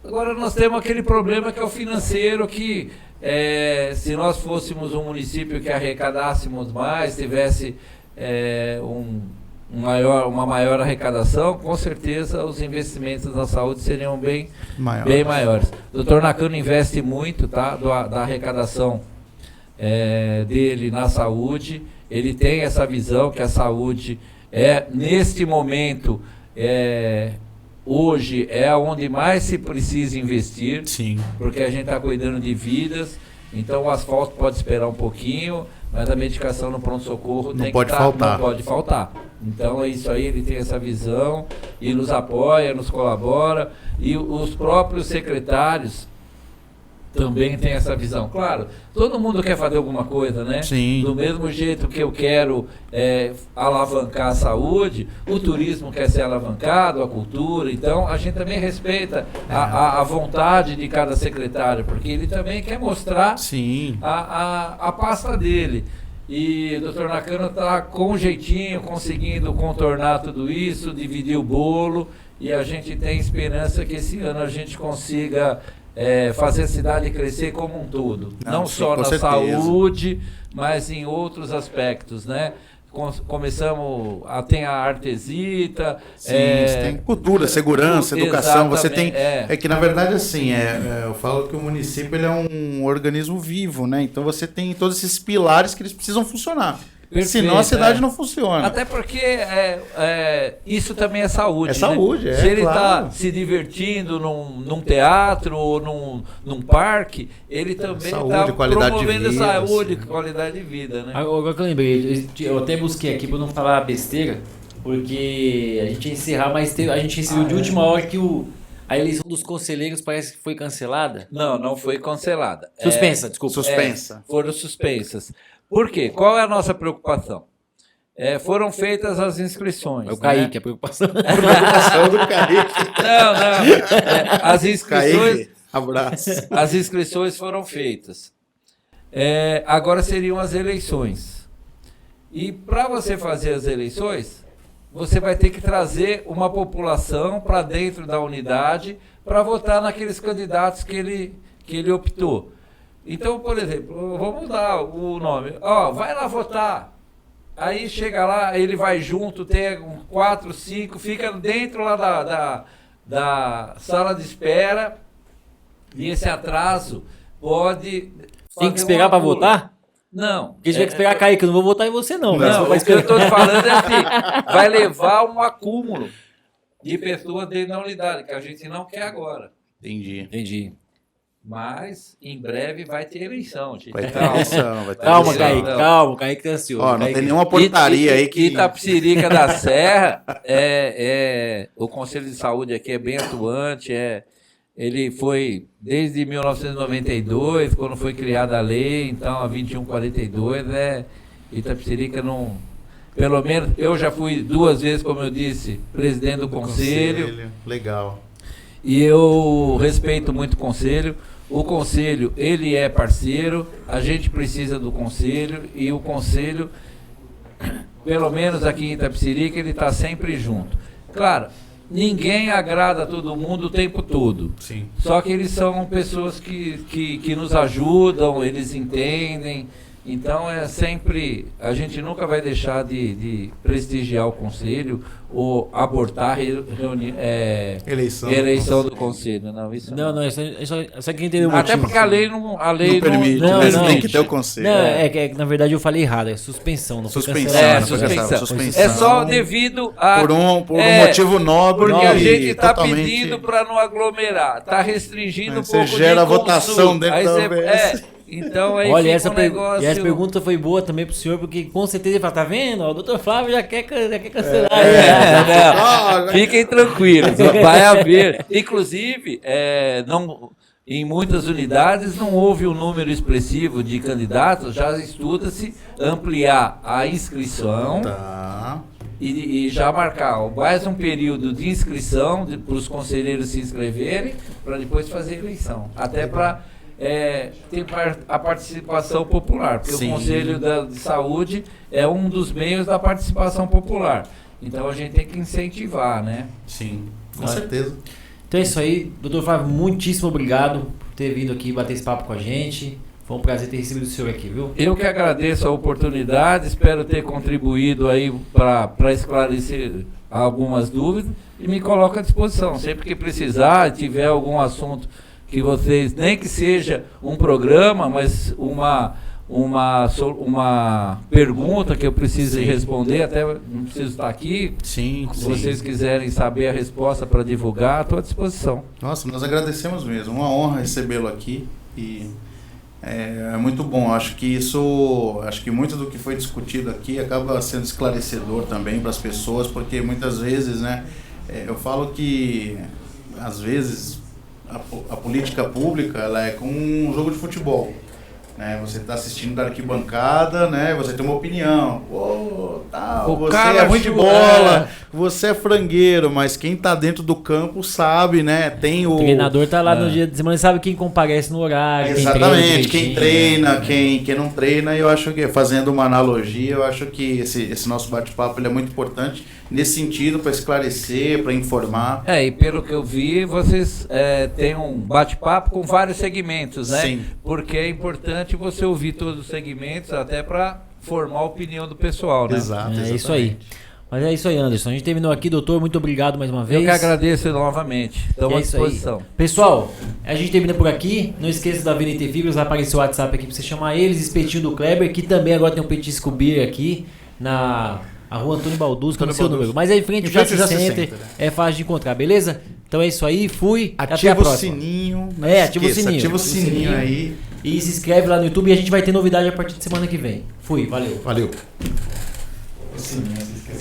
Speaker 3: Agora nós temos aquele problema que é o financeiro, que se nós fôssemos um município que arrecadássemos mais, tivesse uma maior arrecadação, com certeza os investimentos na saúde seriam bem maiores. O Dr. Nakano investe muito, tá, da arrecadação dele na saúde. Ele tem essa visão que a saúde neste momento, hoje é onde mais se precisa investir.
Speaker 2: Sim.
Speaker 3: Porque a gente está cuidando de vidas. Então o asfalto pode esperar um pouquinho, mas a medicação no pronto-socorro não pode faltar. Então é isso aí, ele tem essa visão e nos apoia, nos colabora, e os próprios secretários também têm essa visão. Claro, todo mundo quer fazer alguma coisa, né?
Speaker 2: Sim.
Speaker 3: Do mesmo jeito que eu quero alavancar a saúde, o turismo quer ser alavancado, a cultura. Então a gente também respeita a vontade de cada secretário, porque ele também quer mostrar a pasta dele. E o Dr. Nakano está com um jeitinho conseguindo contornar tudo isso, dividir o bolo, e a gente tem esperança que esse ano a gente consiga fazer a cidade crescer como um todo. Não só na saúde, mas em outros aspectos, né? Começamos tem a Artesita,
Speaker 2: tem cultura, segurança, educação. Você tem que na verdade assim eu falo que o município ele é um organismo vivo, né? Então você tem todos esses pilares que eles precisam funcionar. Perfeito, senão a cidade não funciona.
Speaker 3: Até porque isso também é saúde.
Speaker 2: É saúde,
Speaker 3: né? Se ele está se divertindo num teatro ou num parque, ele também está promovendo saúde e qualidade de vida. Né?
Speaker 1: Agora que eu lembrei, eu até busquei aqui para não falar besteira. porque a gente ia encerrar, mas a gente recebeu de última hora que a eleição dos conselheiros parece que foi cancelada.
Speaker 3: Não foi cancelada.
Speaker 1: Suspensa, desculpa.
Speaker 2: Suspensa.
Speaker 3: Foram suspensas. Por quê? Qual é a nossa preocupação? Foram feitas as inscrições.
Speaker 1: É o Kaique, a preocupação.
Speaker 2: A preocupação do Kaique.
Speaker 3: Não. As inscrições.
Speaker 2: Kaique, abraço.
Speaker 3: As inscrições foram feitas. Agora seriam as eleições. E para você fazer as eleições, você vai ter que trazer uma população para dentro da unidade para votar naqueles candidatos que ele optou. Então, por exemplo, vamos dar o nome. Vai lá votar. Aí chega lá, ele vai junto, tem 4, 5, fica dentro lá da sala de espera, e esse atraso pode...
Speaker 1: Tem que esperar para votar?
Speaker 3: Não.
Speaker 1: Porque tiver que esperar cair, que eu não vou votar em você não.
Speaker 3: Não, o que eu estou falando é assim, vai levar um acúmulo de pessoas dentro da unidade, que a gente não quer agora.
Speaker 2: Entendi.
Speaker 3: Mas, em breve, vai ter eleição. Gente.
Speaker 2: Vai ter eleição.
Speaker 1: Calma, Kaique tá ansioso.
Speaker 2: Não tem nenhuma portaria aí que...
Speaker 3: Itapecerica da Serra, o Conselho de Saúde aqui é bem atuante, ele foi desde 1992, quando foi criada a lei, então a 2142, Itapecerica não... Pelo menos, eu já fui 2 vezes, como eu disse, presidente do conselho.
Speaker 2: Legal.
Speaker 3: E eu respeito muito o conselho. O conselho, ele é parceiro, a gente precisa do conselho, e o conselho, pelo menos aqui em Itapecerica, ele está sempre junto. Claro, ninguém agrada a todo mundo o tempo todo.
Speaker 2: Sim.
Speaker 3: Só que eles são pessoas que nos ajudam, eles entendem. Então a gente nunca vai deixar de prestigiar o conselho ou abortar eleição do conselho. Não, isso
Speaker 1: não. Só que entendeu o
Speaker 3: até
Speaker 1: motivo.
Speaker 3: porque a lei não
Speaker 2: permite,
Speaker 1: não
Speaker 2: tem que ter o conselho.
Speaker 1: Não, na verdade eu falei errado, é suspensão, não foi
Speaker 3: suspensão. É só devido a...
Speaker 2: Por um motivo nobre.
Speaker 3: Porque a gente está pedindo para não aglomerar, está restringindo um pouco de
Speaker 2: gera votação dentro da UBS.
Speaker 3: Então aí
Speaker 1: olha,
Speaker 3: fica negócio...
Speaker 1: E essa pergunta foi boa também pro senhor, porque com certeza ele fala, tá vendo? O doutor Flávio já quer cancelar.
Speaker 3: Fiquem tranquilos, vai haver. Inclusive, em muitas unidades não houve um número expressivo de candidatos, já estuda-se ampliar a inscrição.
Speaker 2: Tá.
Speaker 3: E já marcar mais um período de inscrição para os conselheiros se inscreverem, para depois fazer eleição. Até para... tem a participação popular, porque o Conselho de Saúde é um dos meios da participação popular. Então a gente tem que incentivar, né?
Speaker 2: Sim, com certeza.
Speaker 1: Então é isso aí, doutor Flávio, muitíssimo obrigado por ter vindo aqui bater esse papo com a gente. Foi um prazer ter recebido o senhor aqui, viu?
Speaker 3: Eu que agradeço a oportunidade, espero ter contribuído aí para esclarecer algumas dúvidas e me coloco à disposição. Sempre que precisar, tiver algum assunto que vocês, nem que seja um programa, mas uma pergunta que eu preciso responder, até não preciso estar aqui.
Speaker 2: Se
Speaker 3: vocês quiserem saber a resposta para divulgar, estou à disposição.
Speaker 2: Nossa, nós agradecemos mesmo. Uma honra recebê-lo aqui e é muito bom. Acho que muito do que foi discutido aqui acaba sendo esclarecedor também para as pessoas, porque muitas vezes, eu falo que às vezes a política pública ela é como um jogo de futebol, né? Você está assistindo da arquibancada, né? Você tem uma opinião, você é ruim de bola, você é frangueiro, mas quem está dentro do campo sabe, né? O
Speaker 1: treinador está lá no dia de semana, sabe quem comparece no horário.
Speaker 2: Exatamente, quem treina, quem não treina. E eu acho que, fazendo uma analogia, eu acho que esse nosso bate-papo ele é muito importante nesse sentido, para esclarecer, para informar.
Speaker 3: E pelo que eu vi, vocês têm um bate-papo com vários segmentos, né?
Speaker 2: Sim.
Speaker 3: Porque é importante você ouvir todos os segmentos, até para formar a opinião do pessoal, né?
Speaker 2: Exato,
Speaker 1: exatamente. Isso aí. Mas é isso aí, Anderson. A gente terminou aqui, doutor. Muito obrigado mais uma vez.
Speaker 3: Eu que agradeço novamente. Estamos à disposição.
Speaker 1: Pessoal, a gente termina por aqui. Não esqueça da VNT Fibras. Vai aparecer o WhatsApp aqui para você chamar eles. Espetinho do Kleber, que também agora tem um petisco beer aqui na Rua Antônio Balduz, que eu não sei o número. Mas é em frente ao Jace Center. É fácil de encontrar, beleza? Então é isso aí. Fui.
Speaker 2: Ativa o sininho.
Speaker 1: Ativa o sininho.
Speaker 2: Ativa o sininho aí.
Speaker 1: E se inscreve lá no YouTube e a gente vai ter novidade a partir de semana que vem. Fui. Valeu.
Speaker 2: Valeu.
Speaker 1: Sim,